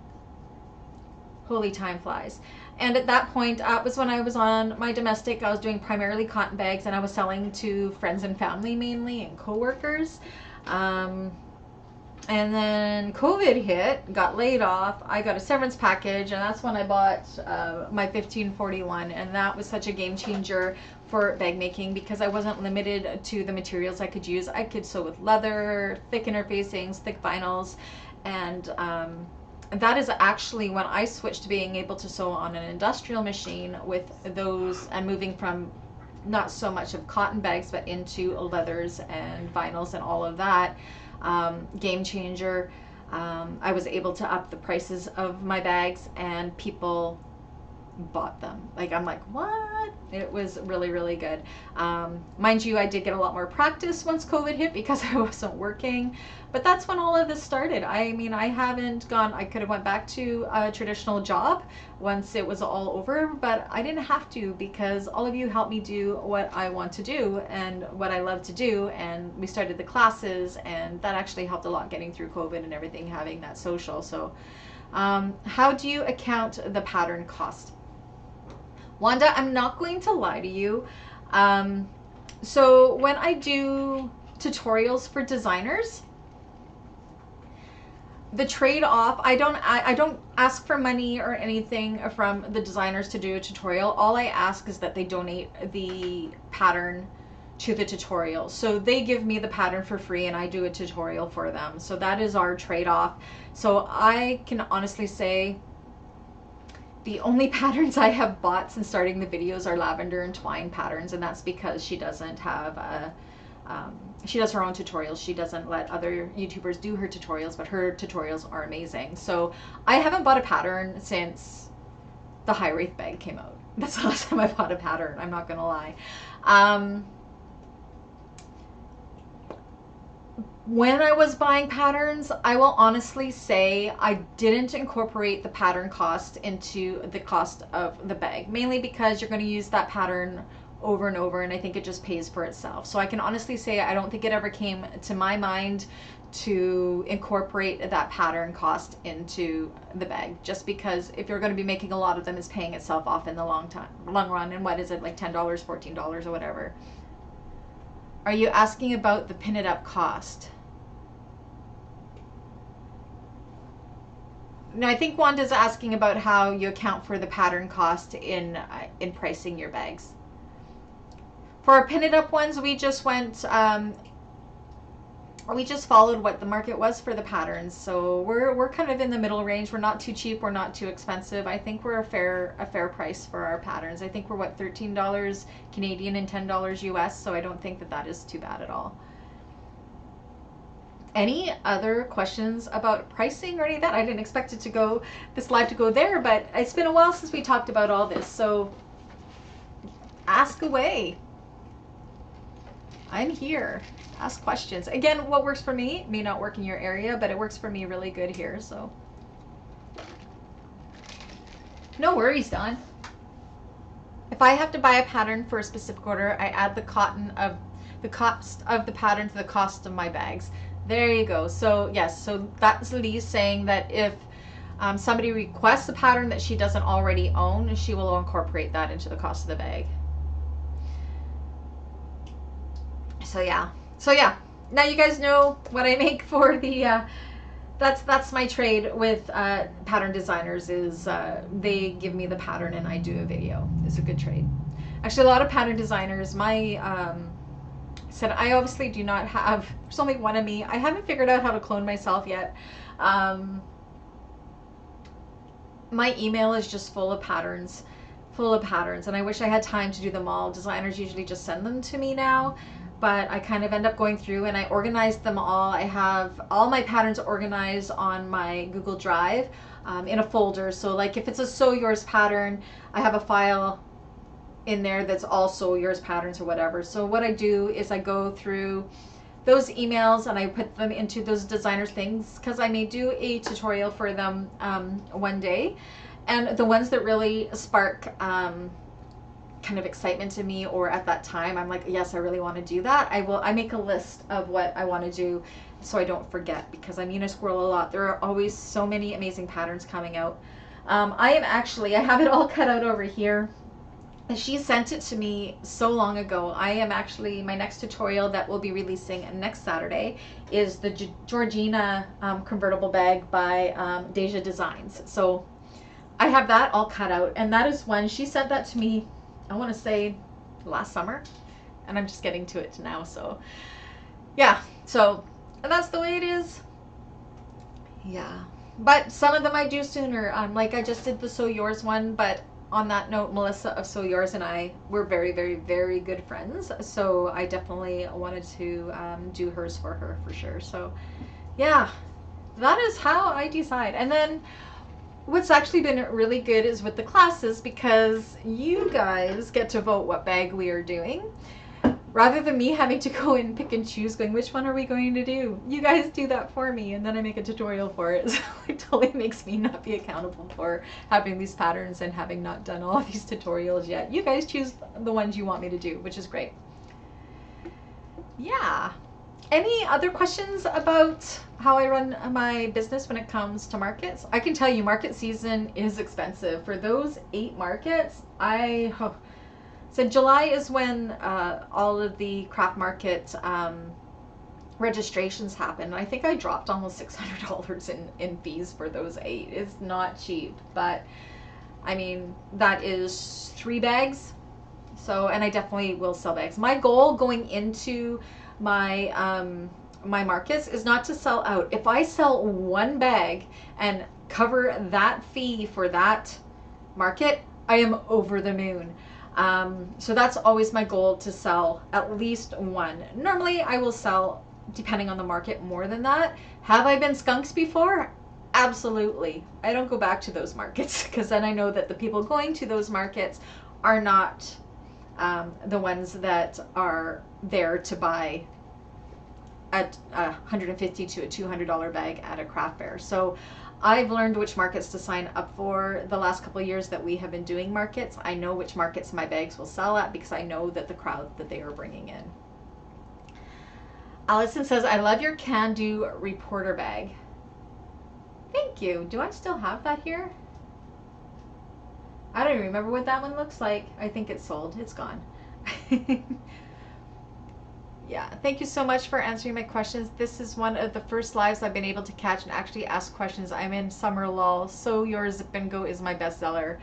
Holy, time flies. And at that point, was when I was on my domestic. I was doing primarily cotton bags, and I was selling to friends and family mainly, and coworkers. And then COVID hit, got laid off. I got a severance package, and that's when I bought my 1541. And that was such a game changer for bag making because I wasn't limited to the materials I could use. I could sew with leather, thick interfacings, thick vinyls, and that is actually when I switched to being able to sew on an industrial machine with those and moving from not so much of cotton bags, but into leathers and vinyls and all of that. Game changer. I was able to up the prices of my bags, and people bought them. Like, I'm like, what? It was really, really good. Mind you, I did get a lot more practice once COVID hit because I wasn't working, but that's when all of this started. I mean, I haven't gone, I could have went back to a traditional job once it was all over, but I didn't have to, because all of you helped me do what I want to do and what I love to do. And we started the classes, and that actually helped a lot getting through COVID and everything, having that social. So how do you account the pattern cost? Wanda, I'm not going to lie to you. So when I do tutorials for designers, the trade-off, I don't ask for money or anything from the designers to do a tutorial. All I ask is that they donate the pattern to the tutorial. So they give me the pattern for free and I do a tutorial for them. So that is our trade-off. So I can honestly say the only patterns I have bought since starting the videos are lavender and twine patterns, and that's because she doesn't have a, she does her own tutorials. She doesn't let other YouTubers do her tutorials, but her tutorials are amazing. So I haven't bought a pattern since the High Wraith bag came out. That's the last time I bought a pattern, I'm not gonna lie. When I was buying patterns, I will honestly say I didn't incorporate the pattern cost into the cost of the bag, mainly because you're going to use that pattern over and over, and I think it just pays for itself. So I can honestly say I don't think it ever came to my mind to incorporate that pattern cost into the bag, just because if you're going to be making a lot of them, it's paying itself off in the long run. And what is it, like $10, $14 or whatever? Are you asking about the pin it up cost? No, I think Wanda's asking about how you account for the pattern cost in pricing your bags. For our pin it up ones, we just went, we just followed what the market was for the patterns. So we're kind of in the middle range. We're not too cheap. We're not too expensive. I think we're a fair price for our patterns. I think we're what, $13 Canadian and $10 US. So I don't think that is too bad at all. Any other questions about pricing or any of that? I didn't expect it to go, this live to go there, but it's been a while since we talked about all this. So ask away. I'm here. Ask questions. Again, what works for me may not work in your area, but it works for me really good here. So no worries, Dawn. If I have to buy a pattern for a specific order, I add the cotton of the cost of the pattern to the cost of my bags. There you go. So yes, so that's Lee saying that if somebody requests a pattern that she doesn't already own, she will incorporate that into the cost of the bag. So yeah. Now you guys know what I make for the. That's my trade with pattern designers. Is they give me the pattern and I do a video. It's a good trade. Actually, a lot of pattern designers, said I obviously do not have, there's only one of me. I haven't figured out how to clone myself yet. My email is just full of patterns, and I wish I had time to do them all. Designers usually just send them to me now, but I kind of end up going through and I organize them all. I have all my patterns organized on my Google Drive in a folder. So like if it's a Sew Yours pattern, I have a file in there that's all Sew Yours patterns or whatever. So what I do is I go through those emails and I put them into those designers things, because I may do a tutorial for them one day, and the ones that really spark kind of excitement to me, or at that time I'm like, yes, I really want to do that, I make a list of what I want to do so I don't forget, because I'm in a squirrel a lot. There are always so many amazing patterns coming out. I have it all cut out over here. She sent it to me so long ago. I am actually, my next tutorial that we'll be releasing next Saturday is the Georgina convertible bag by Deja Designs. So I have that all cut out, and that is when she sent that to me, I want to say last summer, and I'm just getting to it now. So yeah, so and that's the way it is. Yeah, but some of them I do sooner. Like I just did the Sew Yours one, but on that note, Melissa of So Yours and I were very, very, very good friends. So I definitely wanted to do hers for her for sure. So yeah, that is how I decide. And then what's actually been really good is with the classes, because you guys get to vote what bag we are doing. Rather than me having to go and pick and choose, going, which one are we going to do? You guys do that for me, and then I make a tutorial for it. So it totally makes me not be accountable for having these patterns and having not done all of these tutorials yet. You guys choose the ones you want me to do, which is great. Yeah. Any other questions about how I run my business when it comes to markets? I can tell you market season is expensive. For those 8 markets, so July is when all of the craft market registrations happen. I think I dropped almost $600 in fees for those 8. It's not cheap, but I mean, that is 3 bags. So, and I definitely will sell bags. My goal going into my my markets is not to sell out. If I sell 1 bag and cover that fee for that market, I am over the moon. So that's always my goal, to sell at least 1. Normally I will sell, depending on the market, more than that. Have I been skunks before? Absolutely. I don't go back to those markets because then I know that the people going to those markets are not the ones that are there to buy at $150 to a $200 bag at a craft fair. So I've learned which markets to sign up for the last couple of years that we have been doing markets. I know which markets my bags will sell at because I know that the crowd that they are bringing in. Allison says, I love your Kandou reporter bag. Thank you. Do I still have that here? I don't even remember what that one looks like. I think it's sold. It's gone. Yeah, thank you so much for answering my questions. This is one of the first lives I've been able to catch and actually ask questions. I'm in summer lull. So Your Zip and Go is my bestseller.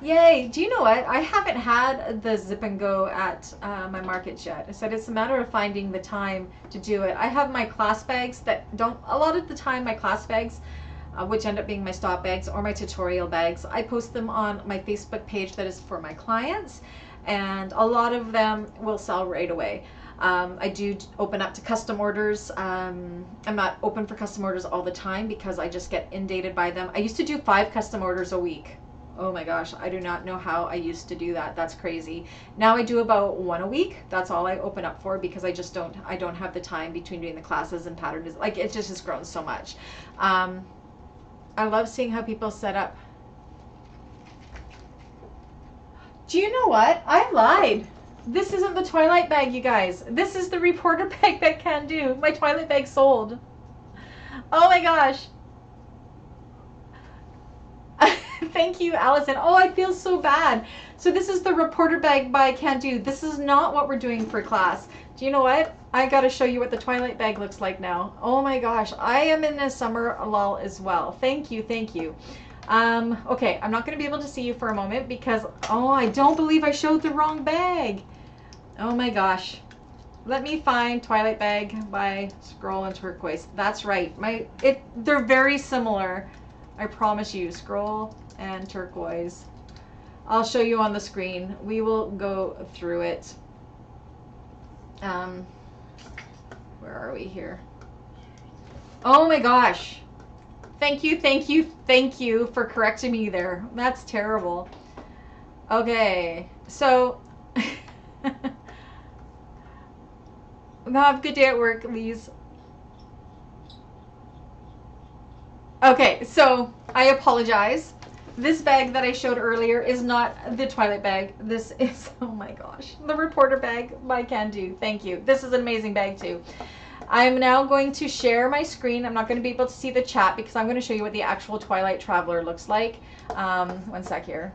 Yay! Do you know what? I haven't had the Zip and Go at my markets yet. I said it's a matter of finding the time to do it. I have my class bags that don't, a lot of the time my class bags, which end up being my stock bags or my tutorial bags, I post them on my Facebook page that is for my clients, and a lot of them will sell right away. I do open up to custom orders. I'm not open for custom orders all the time because I just get inundated by them. I used to do 5 custom orders a week. Oh my gosh, I do not know how I used to do that. That's crazy. Now I do about 1 a week. That's all I open up for because I just don't have the time between doing the classes and patterns. Like, it just has grown so much. I love seeing how people set up. Do you know what? I lied. This isn't the Twilight bag, you guys. This is the reporter bag that Kandou. My Twilight bag sold. Oh my gosh. Thank you, Allison. Oh, I feel so bad. So this is the reporter bag by Kandou. This is not what we're doing for class. Do you know what? I gotta show you what the Twilight bag looks like now. Oh my gosh. I am in a summer lull as well. Thank you, thank you. Okay, I'm not going to be able to see you for a moment because, oh, I don't believe I showed the wrong bag. Oh my gosh. Let me find Twilight bag by Scroll and Turquoise. That's right. They're very similar. I promise you. Scroll and Turquoise. I'll show you on the screen. We will go through it. Where are we here? Oh my gosh. Thank you, thank you, thank you for correcting me there. That's terrible. Okay, so have a good day at work, Lise. Okay, so I apologize. This bag that I showed earlier is not the Twilight bag. This is, oh my gosh, the reporter bag by Kandou. Thank you. This is an amazing bag too. I'm now going to share my screen. I'm not going to be able to see the chat because I'm going to show you what the actual Twilight Traveler looks like. One sec here.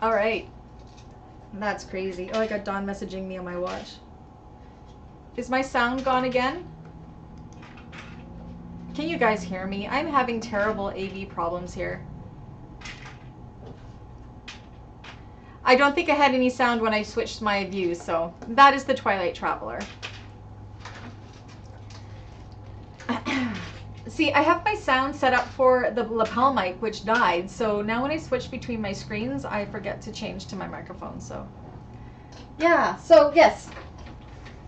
All right. That's crazy. Oh, I got Dawn messaging me on my watch. Is my sound gone again? Can you guys hear me? I'm having terrible AV problems here. I don't think I had any sound when I switched my view, so that is the Twilight Traveler. See, I have my sound set up for the lapel mic, which died, so now when I switch between my screens, I forget to change to my microphone, so. Yeah, so yes,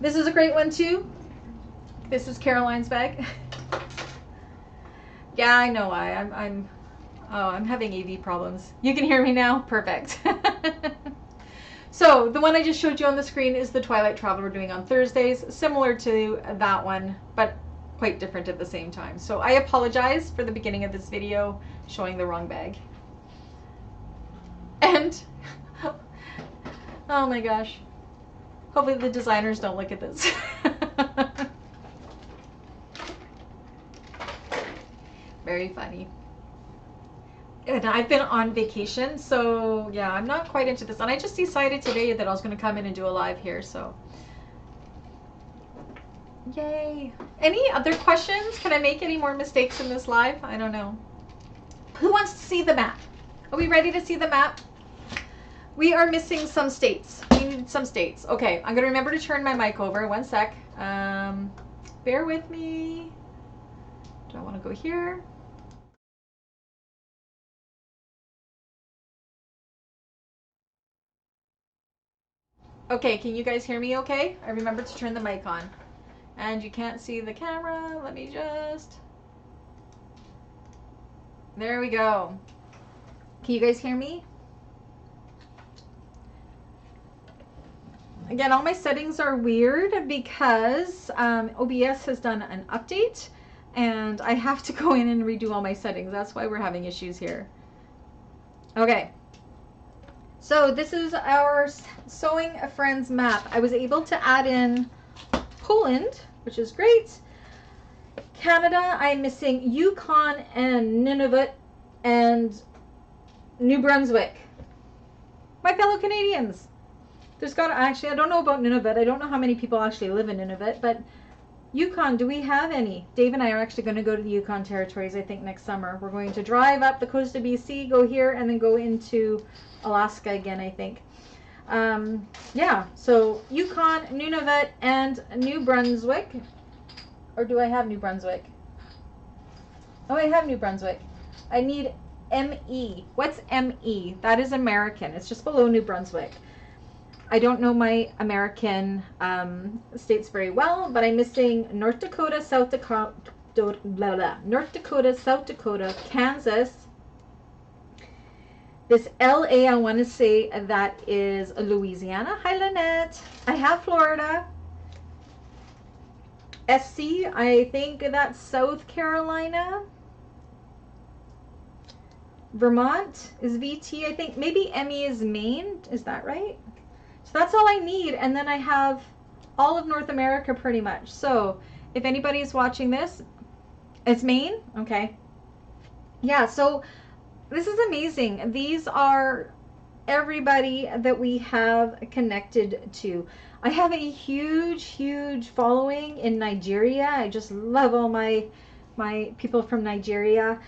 this is a great one too. This is Caroline's bag. Yeah, I know why. I'm having AV problems. You can hear me now? Perfect. So the one I just showed you on the screen is the Twilight Traveler we're doing on Thursdays, similar to that one, but quite different at the same time. So I apologize for the beginning of this video showing the wrong bag. And, oh my gosh. Hopefully the designers don't look at this. Very funny. And I've been on vacation, so yeah, I'm not quite into this. And I just decided today that I was going to come in and do a live here, so. Yay. Any other questions? Can I make any more mistakes in this live? I don't know. Who wants to see the map? Are we ready to see the map? We are missing some states. We need some states. Okay, I'm going to remember to turn my mic over. One sec. Bear with me. Do I want to go here? Okay, can you guys hear me okay? I remember to turn the mic on. And you can't see the camera. Let me just... There we go. Can you guys hear me? Again, all my settings are weird because OBS has done an update and I have to go in and redo all my settings. That's why we're having issues here. Okay. So this is our Sewing Friends map. I was able to add in Poland, which is great. Canada, I'm missing Yukon and Nunavut and New Brunswick. My fellow Canadians. There's got to actually, I don't know about Nunavut. I don't know how many people actually live in Nunavut, but Yukon, do we have any? Dave and I are actually going to go to the Yukon territories, I think, next summer. We're going to drive up the coast of BC, go here, and then go into Alaska again, I think. Yeah, so Yukon, Nunavut, and New Brunswick. Or do I have New Brunswick? Oh, I have New Brunswick. I need ME. What's ME? That is American. It's just below New Brunswick. I don't know my American states very well, but I'm missing North Dakota, South Dakota, North Dakota, South Dakota, Kansas. This LA, I want to say that is Louisiana. Hi, Lynette. I have Florida. SC, I think that's South Carolina. Vermont is VT, I think. Maybe ME is Maine. Is that right? So that's all I need, and then I have all of North America pretty much. So if anybody is watching this, it's Maine? Okay. Yeah, so this is amazing. These are everybody that we have connected to. I have a huge, huge following in Nigeria. I just love all my people from Nigeria.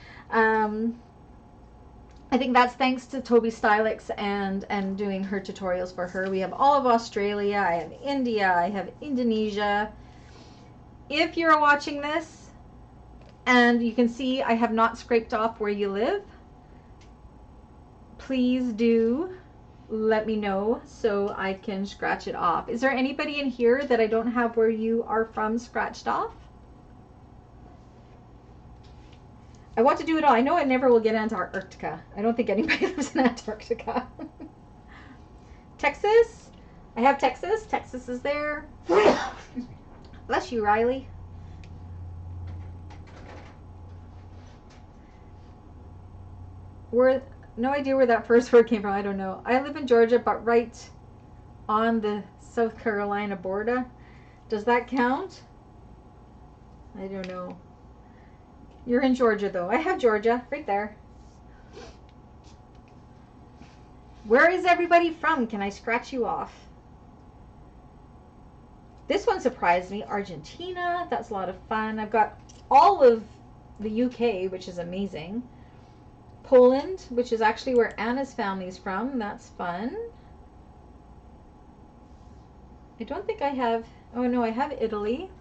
I think that's thanks to Toby Stylix and doing her tutorials for her. We have all of Australia. I have India. I have Indonesia. If you're watching this and you can see I have not scraped off where you live, please do let me know so I can scratch it off. Is there anybody in here that I don't have where you are from scratched off? I want to do it all. I know I never will get Antarctica. I don't think anybody lives in Antarctica. Texas? I have Texas. Texas is there. Bless you, Riley. No idea where that first word came from. I don't know. I live in Georgia, but right on the South Carolina border. Does that count? I don't know. You're in Georgia, though. I have Georgia right there. Where is everybody from? Can I scratch you off? This one surprised me. Argentina. That's a lot of fun. I've got all of the UK, which is amazing. Poland, which is actually where Anna's family's from. That's fun. I don't think I have... Oh, no, I have Italy.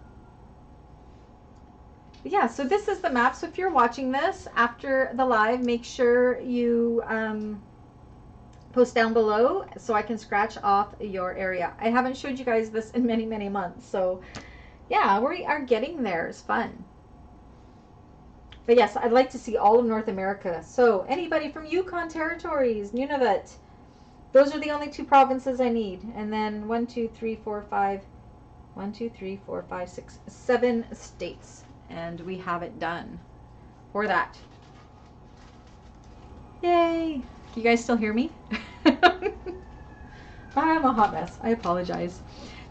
Yeah, so this is the map. So if you're watching this after the live, make sure you post down below so I can scratch off your area. I haven't showed you guys this in many, many months. So yeah, we are getting there. It's fun. But yes, I'd like to see all of North America. So anybody from Yukon territories, Nunavut, those are the only 2 provinces I need. And then 1, 2, 3, 4, 5, 1, 2, 3, 4, 5, 6, 7 states. And we have it done for that. Yay! You guys still hear me? I'm a hot mess. I apologize.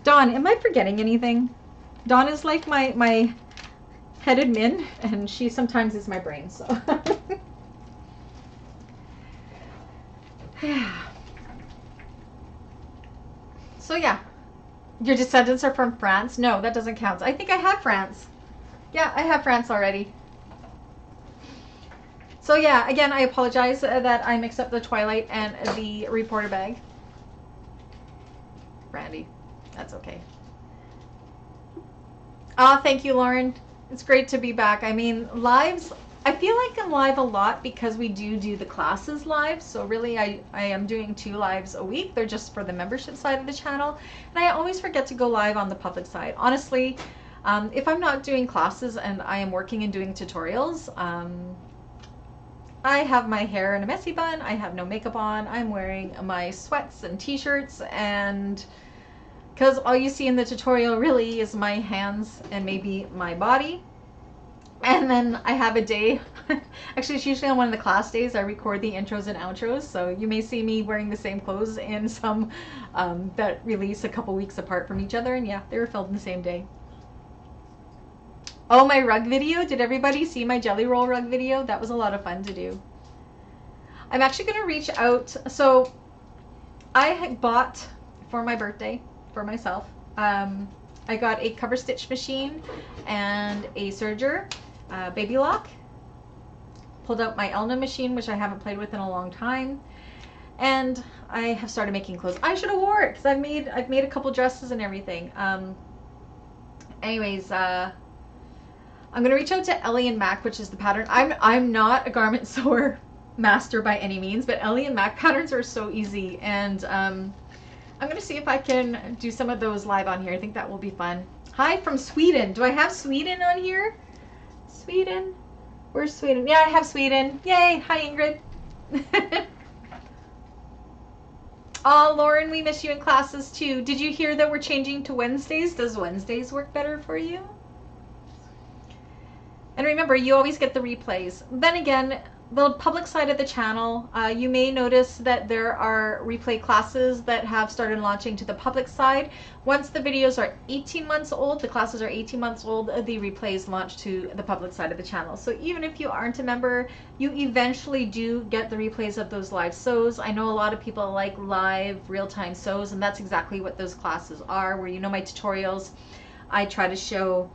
Dawn, am I forgetting anything? Dawn is like my head admin, and she sometimes is my brain, so. So yeah, your descendants are from France? No, that doesn't count. I think I have France. Yeah, I have France already. So yeah, again, I apologize that I mixed up the Twilight and the reporter bag. Randy, that's okay. Thank you, Lauren. It's great to be back. I mean, lives, I feel like I'm live a lot because we do the classes live. So really, I am doing 2 lives a week. They're just for the membership side of the channel. And I always forget to go live on the public side. Honestly, if I'm not doing classes and I am working and doing tutorials, I have my hair in a messy bun. I have no makeup on. I'm wearing my sweats and t-shirts, and because all you see in the tutorial really is my hands and maybe my body. And then I have a day, actually it's usually on one of the class days, I record the intros and outros. So you may see me wearing the same clothes in some that release a couple weeks apart from each other. And yeah, they were filmed the same day. Oh, my rug video. Did everybody see my jelly roll rug video? That was a lot of fun to do. I'm actually going to reach out. So I had bought for my birthday, for myself, I got a cover stitch machine and a serger, baby lock. Pulled out my Elna machine, which I haven't played with in a long time. And I have started making clothes. I should have wore it because I've made a couple dresses and everything. Anyways, I'm gonna reach out to Ellie and Mac, which is the pattern. I'm not a garment sewer master by any means, but Ellie and Mac patterns are so easy, and I'm gonna see if I can do some of those live on here. I think that will be fun. Hi from Sweden. Do I have Sweden on here? Sweden? Where's Sweden? Yeah, I have Sweden. Yay! Hi, Ingrid. Oh, Lauren, we miss you in classes too. Did you hear that we're changing to Wednesdays? Does Wednesdays work better for you? And remember, you always get the replays. Then again, the public side of the channel, you may notice that there are replay classes that have started launching to the public side. Once the videos are 18 months old, the classes are 18 months old, the replays launch to the public side of the channel. So even if you aren't a member, you eventually do get the replays of those live sews. I know a lot of people like live real-time sews, and that's exactly what those classes are, where you know my tutorials, I try to show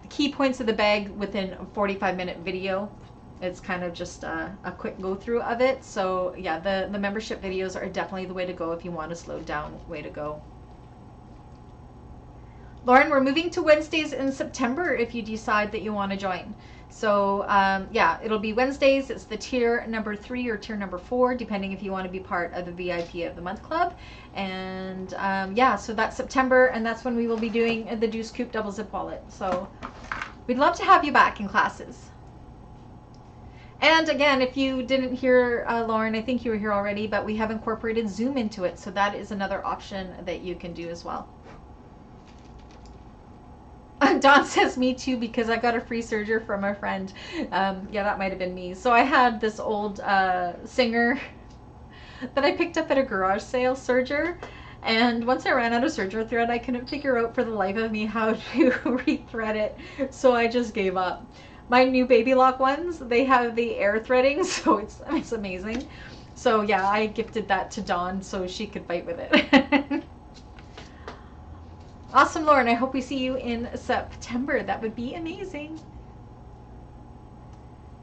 the key points of the bag within a 45-minute video. It's kind of just a quick go through of it. So yeah, the membership videos are definitely the way to go if you want a slowed down way to go. Lauren, we're moving to Wednesdays in September if you decide that you want to join. So yeah, it'll be Wednesdays. It's the tier number 3 or tier number 4, depending if you want to be part of the VIP of the month club. And yeah, so that's September, and that's when we will be doing the Deuce Coupe double zip wallet. So we'd love to have you back in classes. And again, if you didn't hear Lauren, I think you were here already, but we have incorporated Zoom into it. So that is another option that you can do as well. Don says me too, because I got a free serger from a friend. Yeah, that might have been me. So I had this old Singer that I picked up at a garage sale serger. And once I ran out of serger thread, I couldn't figure out for the life of me how to rethread it. So I just gave up. My new baby lock ones, they have the air threading, so it's amazing. So yeah, I gifted that to Dawn so she could fight with it. Awesome, Lauren. I hope we see you in September. That would be amazing.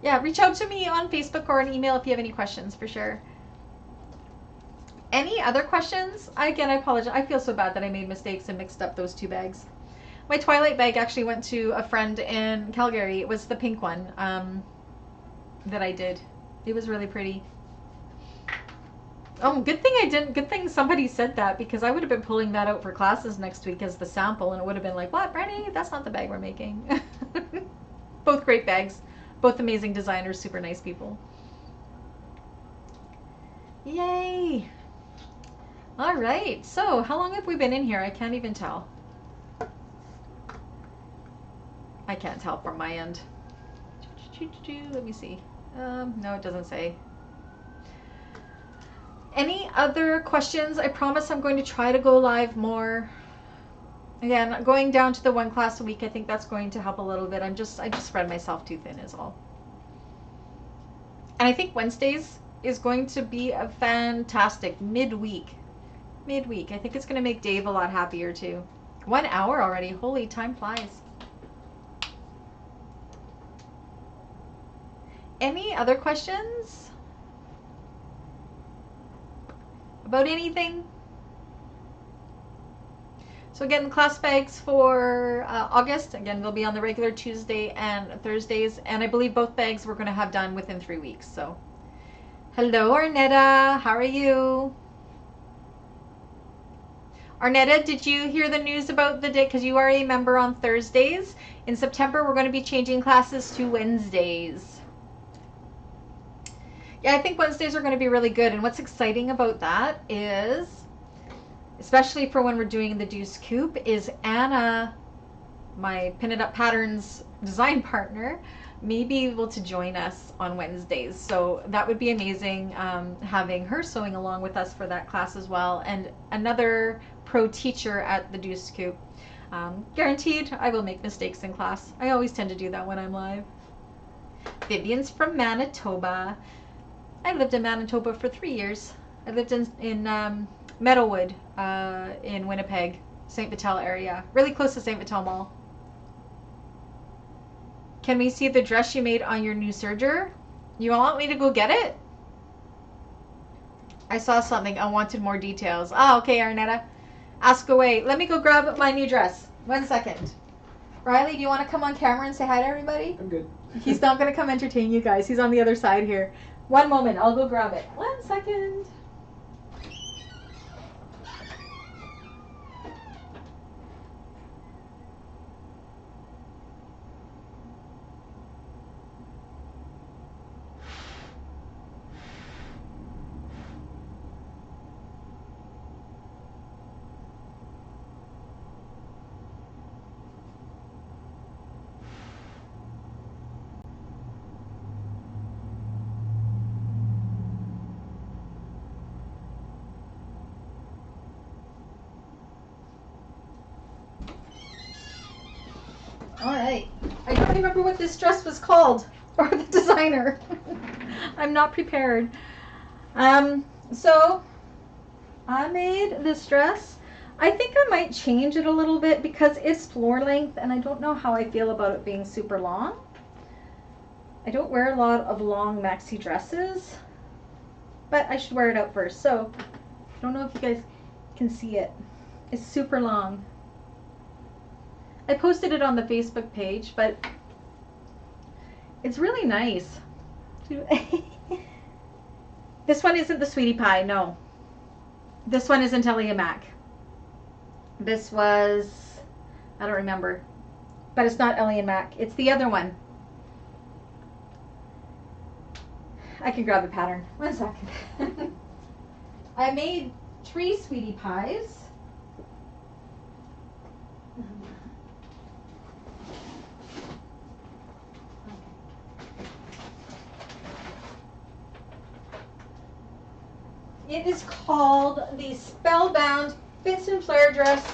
Yeah, reach out to me on Facebook or an email if you have any questions, for sure. Any other questions? Again, I apologize. I feel so bad that I made mistakes and mixed up those two bags. My Twilight bag actually went to a friend in Calgary. It was the pink one that I did. It was really pretty. Oh, good thing I didn't. Good thing somebody said that, because I would have been pulling that out for classes next week as the sample, and it would have been like, what, Brandy? That's not the bag we're making. Both great bags. Both amazing designers, super nice people. Yay! All right, so how long have we been in here? I can't even tell. I can't tell from my end. Let me see. No, it doesn't say. Any other questions? I promise I'm going to try to go live more. Again, going down to the 1 class a week, I think that's going to help a little bit. I just spread myself too thin is all. And I think Wednesdays is going to be a fantastic midweek. Midweek. I think it's going to make Dave a lot happier too. 1 hour already. Holy, time flies. Any other questions? About anything? So again, class bags for August, again, they'll be on the regular Tuesday and Thursdays. And I believe both bags we're going to have done within 3 weeks. So, hello, Arnetta. How are you? Arnetta, did you hear the news about the day? Because you are a member on Thursdays. In September, we're going to be changing classes to Wednesdays. Yeah, I think Wednesdays are going to be really good. And what's exciting about that is, especially for when we're doing the Dece Coupe, is Anna, my Pin It Up Patterns design partner, may be able to join us on Wednesdays. So that would be amazing, having her sewing along with us for that class as well. And another pro teacher at the Dece Coup. Guaranteed I will make mistakes in class. I always tend to do that when I'm live. Vivian's from Manitoba. I lived in Manitoba for 3 years. I lived in Meadowwood in Winnipeg, St. Vital area, really close to St. Vital Mall. Can we see the dress you made on your new serger? You want me to go get it? I saw something. I wanted more details. Oh, okay, Arnetta. Ask away. Let me go grab my new dress. 1 second. Riley, do you want to come on camera and say hi to everybody? I'm good. He's not going to come entertain you guys. He's on the other side here. 1 moment. I'll go grab it. 1 second. All right. I don't remember what this dress was called or the designer. I'm not prepared. So I made this dress. I think I might change it a little bit because it's floor length and I don't know how I feel about it being super long. I don't wear a lot of long maxi dresses, but I should wear it out first. So I don't know if you guys can see it. It's super long. I posted it on the Facebook page, but it's really nice. This one isn't the Sweetie Pie, no. This one isn't Ellie and Mac. This was, I don't remember, but it's not Ellie and Mac. It's the other one. I can grab the pattern. 1 second. I made 3 Sweetie Pies. It is called the Spellbound Fits and Flare Dress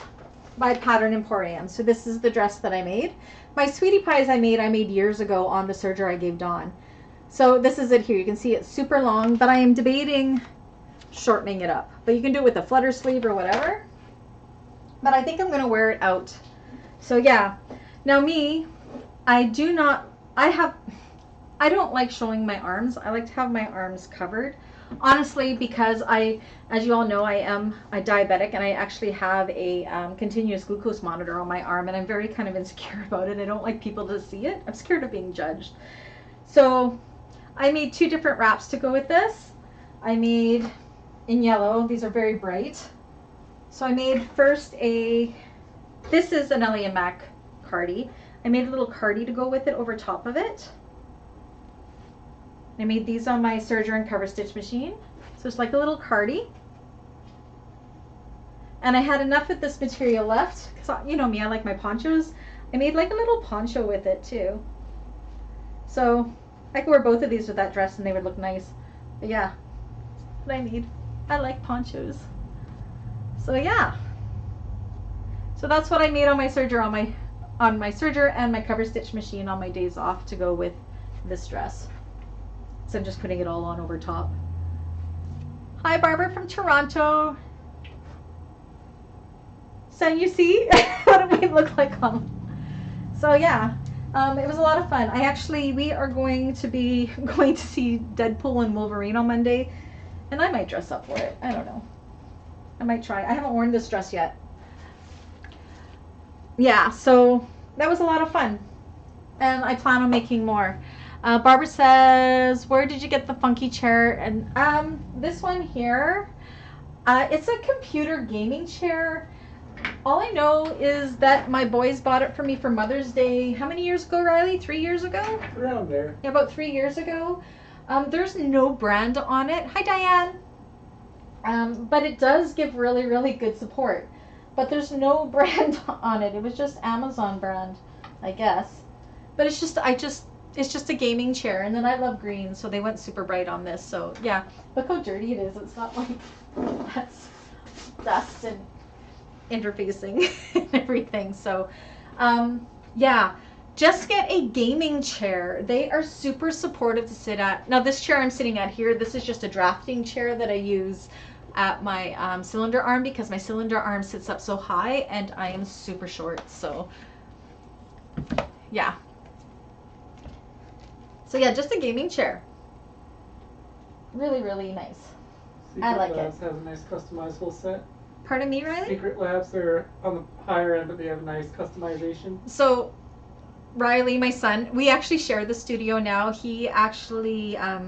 by Pattern Emporium. So this is the dress that I made. My Sweetie Pies I made years ago on the serger I gave Dawn. So this is it here. You can see it's super long, but I am debating shortening it up. But you can do it with a flutter sleeve or whatever. But I think I'm going to wear it out. So yeah. Now me, I don't like showing my arms. I like to have my arms covered. Honestly, because as you all know, I am a diabetic, and I actually have a continuous glucose monitor on my arm, and I'm very kind of insecure about it. I don't like people to see it. I'm scared of being judged. So I made 2 different wraps to go with this. I made in yellow. These are very bright. So I made first this is an Ellie & Mac cardie. I made a little cardie to go with it over top of it. I made these on my serger and cover stitch machine. So it's like a little cardie. And I had enough of this material left, because you know me, I like my ponchos. I made like a little poncho with it too. So I could wear both of these with that dress and they would look nice. But yeah, that's what I need. I like ponchos. So yeah. So that's what I made on my serger, on my serger and my cover stitch machine on my days off to go with this dress. So I'm just putting it all on over top. Hi, Barbara from Toronto. So you see what it might look like on. So yeah, it was a lot of fun. We are going to be going to see Deadpool and Wolverine on Monday, and I might dress up for it. I don't know. I might try. I haven't worn this dress yet. Yeah, so that was a lot of fun, and I plan on making more. Barbara says, where did you get the funky chair? And this one here, it's a computer gaming chair. All I know is that my boys bought it for me for Mother's Day. How many years ago, Riley? 3 years ago? Around there. Yeah, about 3 years ago. There's no brand on it. Hi, Diane. But it does give really, really good support. But there's no brand on it. It was just Amazon brand, I guess. But it's just a gaming chair, and then I love green, so they went super bright on this. So yeah, look how dirty it is. It's not like that's dust and interfacing and everything. So yeah, just get a gaming chair. They are super supportive to sit at. Now this chair I'm sitting at here, this is just a drafting chair that I use at my cylinder arm, because my cylinder arm sits up so high and I am super short. So yeah. So yeah, just a gaming chair. Really, really nice. Secret I like Labs it. has a nice customizable set. Pardon me, Riley? Secret Labs are on the higher end, but they have nice customization. So Riley, my son, we actually share the studio now. He actually, I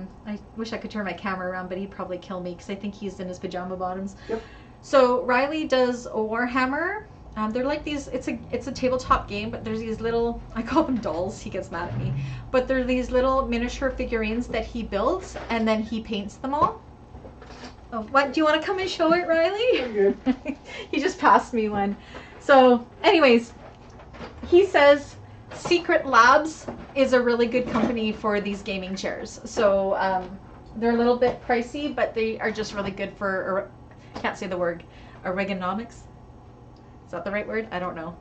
wish I could turn my camera around, but he'd probably kill me because I think he's in his pajama bottoms. Yep. So Riley does a Warhammer. They're like these, it's a tabletop game, but there's these little, I call them dolls, he gets mad at me, but they're these little miniature figurines that he builds, and then he paints them all. Oh, what, do you want to come and show it, Riley? I'm good. He just passed me one. So anyways, he says Secret Labs is a really good company for these gaming chairs. So they're a little bit pricey, but they are just really good for, can't say the word, ergonomics. Is that the right word? I don't know.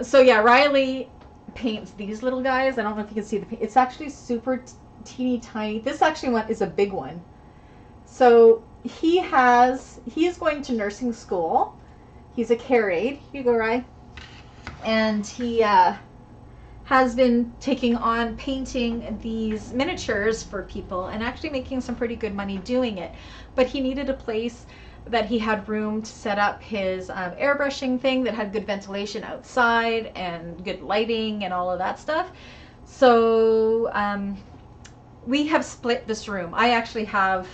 So yeah, Riley paints these little guys. I don't know if you can see the paint. It's actually super teeny tiny. This actually one is a big one. So he is going to nursing school. He's a care aide. Here you go, Ry. And he has been taking on painting these miniatures for people and actually making some pretty good money doing it. But he needed a place that he had room to set up his airbrushing thing that had good ventilation outside and good lighting and all of that stuff. So we have split this room. I actually have,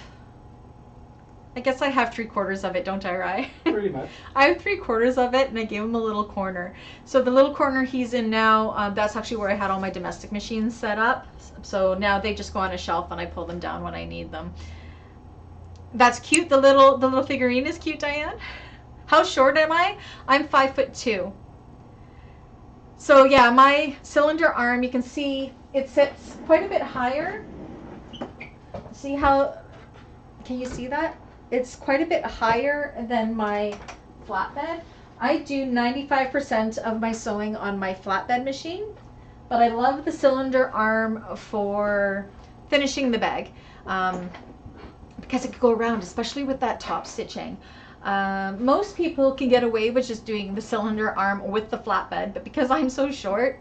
I guess I have 3/4 of it, don't I, Rye? Pretty much. I have 3/4 of it, and I gave him a little corner. So the little corner he's in now, that's actually where I had all my domestic machines set up. So now they just go on a shelf and I pull them down when I need them. That's cute. The little figurine is cute, Diane. How short am I? I'm 5'2". So yeah, my cylinder arm, you can see it sits quite a bit higher. See how, can you see that? It's quite a bit higher than my flatbed. I do 95% of my sewing on my flatbed machine, but I love the cylinder arm for finishing the bag, because it could go around, especially with that top stitching. Most people can get away with just doing the cylinder arm with the flatbed, but because I'm so short,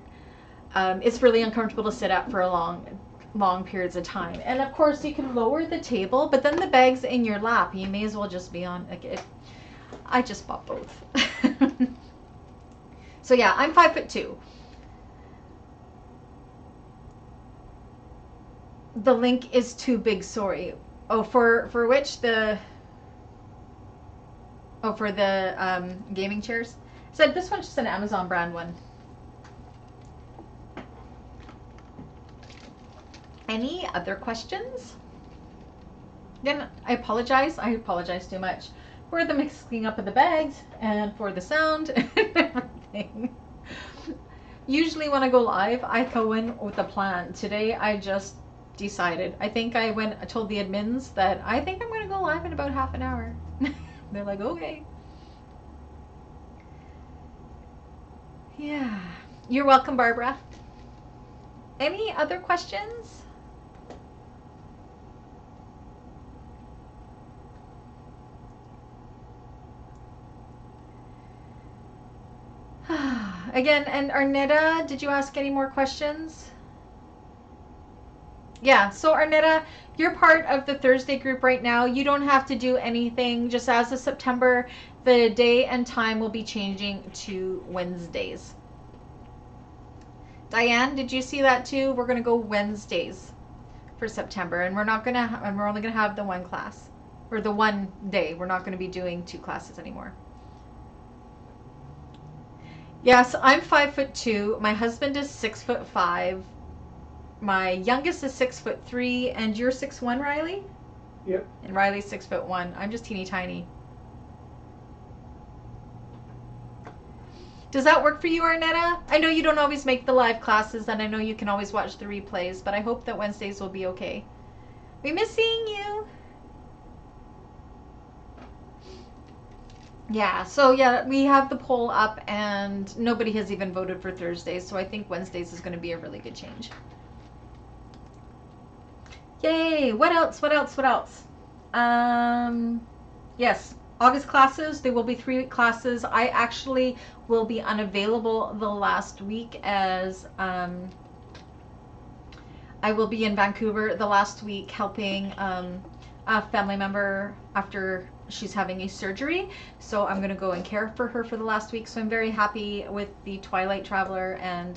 it's really uncomfortable to sit up for a long periods of time. And of course you can lower the table, but then the bag's in your lap. You may as well just be on, like, it. I just bought both. So yeah, I'm 5'2". The link is too big, sorry. Oh, for which? For the gaming chairs? Said this one's just an Amazon brand one. Any other questions? Again, I apologize too much for the mixing up of the bags and for the sound and everything. Usually when I go live, I go in with a plan. Today I just decided. I think I told the admins that I think I'm going to go live in about half an hour. They're like, okay. Yeah. You're welcome, Barbara. Any other questions? Again, and Arnetta, did you ask any more questions? Yeah, so Arnetta, you're part of the Thursday group right now. You don't have to do anything. Just as of September, the day and time will be changing to Wednesdays. Diane, did you see that too? We're going to go Wednesdays for September, and we're only going to have the one class, or the one day. We're not going to be doing 2 classes anymore. Yes, I'm 5'2". My husband is 6'5". My youngest is 6'3", and you're 6'1", Riley? Yep. And Riley's 6'1". I'm just teeny tiny. Does that work for you, Arnetta? I know you don't always make the live classes, and I know you can always watch the replays, but I hope that Wednesdays will be okay. We miss seeing you. Yeah, so yeah, we have the poll up, and nobody has even voted for Thursdays, so I think Wednesdays is going to be a really good change. Yay! What else? What else? What else? Yes, August classes. There will be 3 classes. I actually will be unavailable the last week, as I will be in Vancouver the last week helping a family member after she's having a surgery. So I'm going to go and care for her for the last week. So I'm very happy with the Twilight Traveler and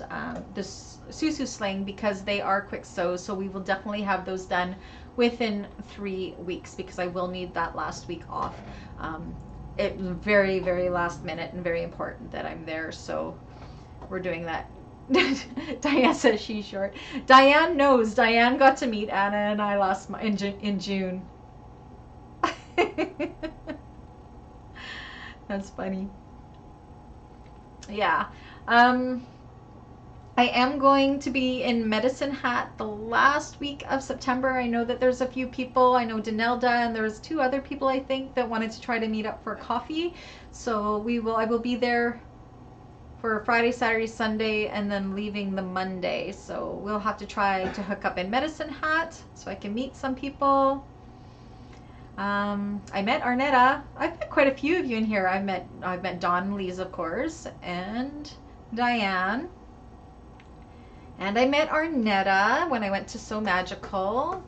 the Susu Sling, because they are quick sews. So we will definitely have those done within 3 weeks, because I will need that last week off. It was very, very last minute and very important that I'm there. So we're doing that. Diane says she's short. Diane knows. Diane got to meet Anna and I in June. That's funny. Yeah. I am going to be in Medicine Hat the last week of September. I know that there's a few people. I know Danelda, and there's 2 other people, I think, that wanted to try to meet up for coffee. So I will be there for Friday, Saturday, Sunday, and then leaving the Monday. So we'll have to try to hook up in Medicine Hat so I can meet some people. I met Arnetta. I've met quite a few of you in here. I've met Dawn and Lise, of course, and Diane. And I met Arnetta when I went to So Magical.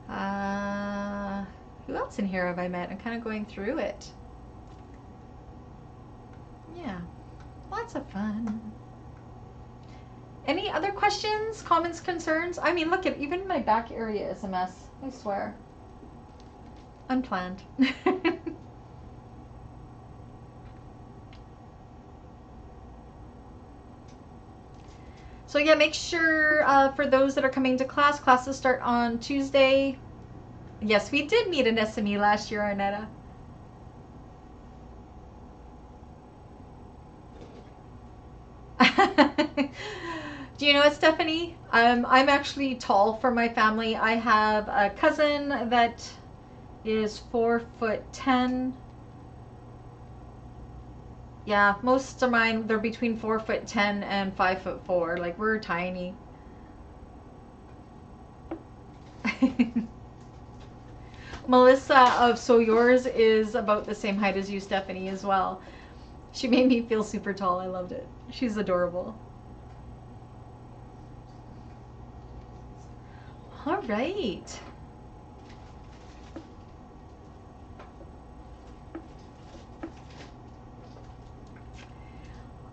Who else in here have I met? I'm kind of going through it. Yeah, lots of fun. Any other questions, comments, concerns? I mean, look at, even my back area is a mess, I swear. Unplanned. So yeah, make sure for those that are coming to class, classes start on Tuesday. Yes, we did meet an SME last year, Arnetta. Do you know what, Stephanie? I'm actually tall for my family. I have a cousin that is 4'10". Yeah, most of mine, they're between 4'10" and 5'4". Like, we're tiny. Melissa of So Yours is about the same height as you, Stephanie, as well. She made me feel super tall. I loved it. She's adorable. All right.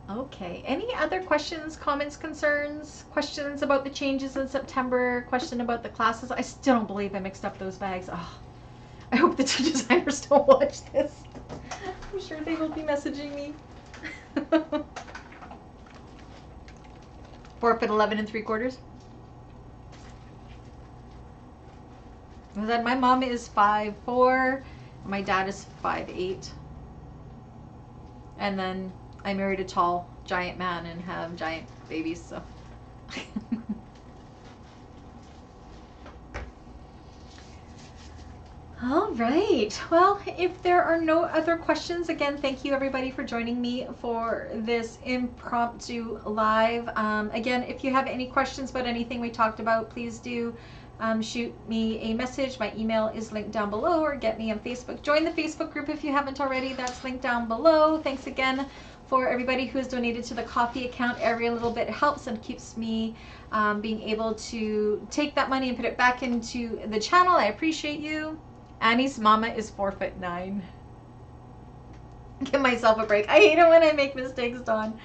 Okay. Any other questions, comments, concerns? Questions about the changes in September? Question about the classes? I still don't believe I mixed up those bags. Oh, I hope the two designers don't watch this. I'm sure they will be messaging me. 4 foot 11 3/4. My mom is 5'4", my dad is 5'8", and then I married a tall giant man and have giant babies. So. All right. Well, if there are no other questions, again, thank you everybody for joining me for this impromptu live. Again, if you have any questions about anything we talked about, please do shoot me a message. My email is linked down below, or get me on Facebook. Join the Facebook group if you haven't already. That's linked down below. Thanks again for everybody who has donated to the coffee account. Every little bit helps and keeps me being able to take that money and put it back into the channel. I appreciate you. Annie's mama is 4'9". Give myself a break. I hate it when I make mistakes, Dawn.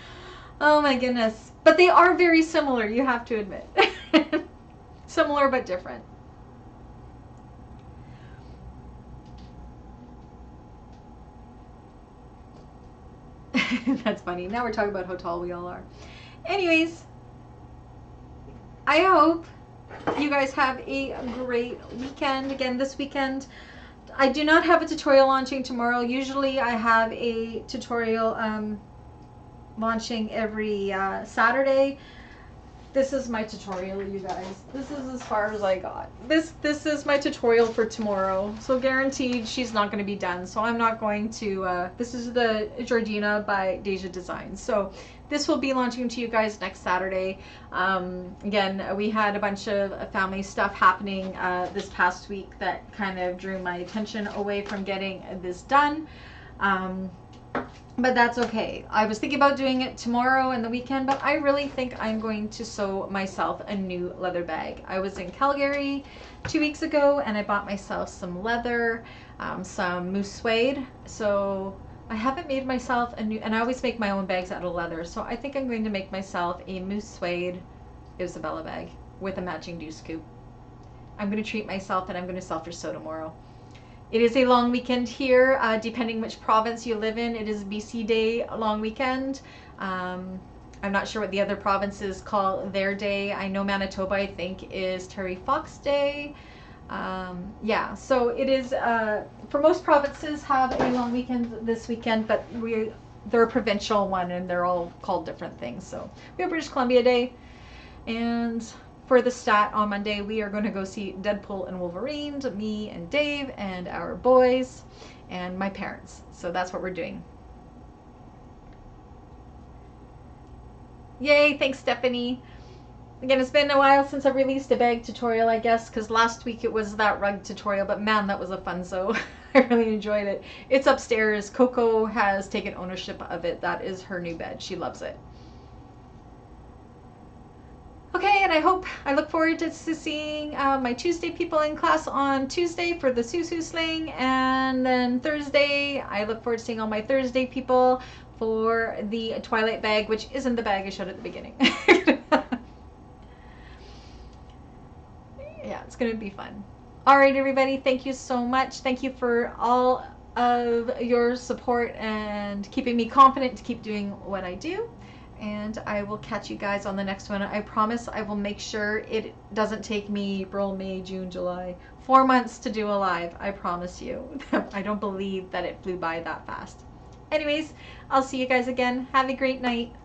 Oh my goodness. But they are very similar, you have to admit. Similar but different. That's funny. Now we're talking about how tall we all are. Anyways, I hope you guys have a great weekend. Again, this weekend, I do not have a tutorial launching tomorrow. Usually I have a tutorial launching every Saturday. This is my tutorial, you guys. This is as far as I got. This is my tutorial for tomorrow. So guaranteed she's not going to be done. So I'm not going to, this is the Georgina by Deja Designs. So this will be launching to you guys next Saturday. Again, we had a bunch of family stuff happening this past week that kind of drew my attention away from getting this done. But that's okay. I was thinking about doing it tomorrow and the weekend, but I really think I'm going to sew myself a new leather bag. I was in Calgary 2 weeks ago and I bought myself some leather, some mousse suede. So I haven't made myself a new, and I always make my own bags out of leather. So I think I'm going to make myself a mousse suede Isabella bag with a matching Dece Coup. I'm going to treat myself and I'm going to self-sew tomorrow. It is a long weekend here, depending which province you live in. It is BC Day long weekend. I'm not sure what the other provinces call their day. I know Manitoba, I think, is Terry Fox Day. Yeah, so it is, for most provinces have a long weekend this weekend, but they're a provincial one and they're all called different things. So we have British Columbia Day, and for the stat on Monday, we are going to go see Deadpool and Wolverine, me and Dave and our boys and my parents. So that's what we're doing. Yay, thanks Stephanie. Again, it's been a while since I've released a bag tutorial, I guess, because last week it was that rug tutorial, but man, that was a fun sew. I really enjoyed it. It's upstairs. Coco has taken ownership of it. That is her new bed. She loves it. Okay, and I look forward to seeing my Tuesday people in class on Tuesday for the Susu Sling, and then Thursday, I look forward to seeing all my Thursday people for the Twilight bag, which isn't the bag I showed at the beginning. Yeah, it's going to be fun. All right, everybody, thank you so much. Thank you for all of your support and keeping me confident to keep doing what I do. And I will catch you guys on the next one. I promise I will make sure it doesn't take me April, May, June, July, 4 months to do a live. I promise you. I don't believe that it flew by that fast. Anyways, I'll see you guys again. Have a great night.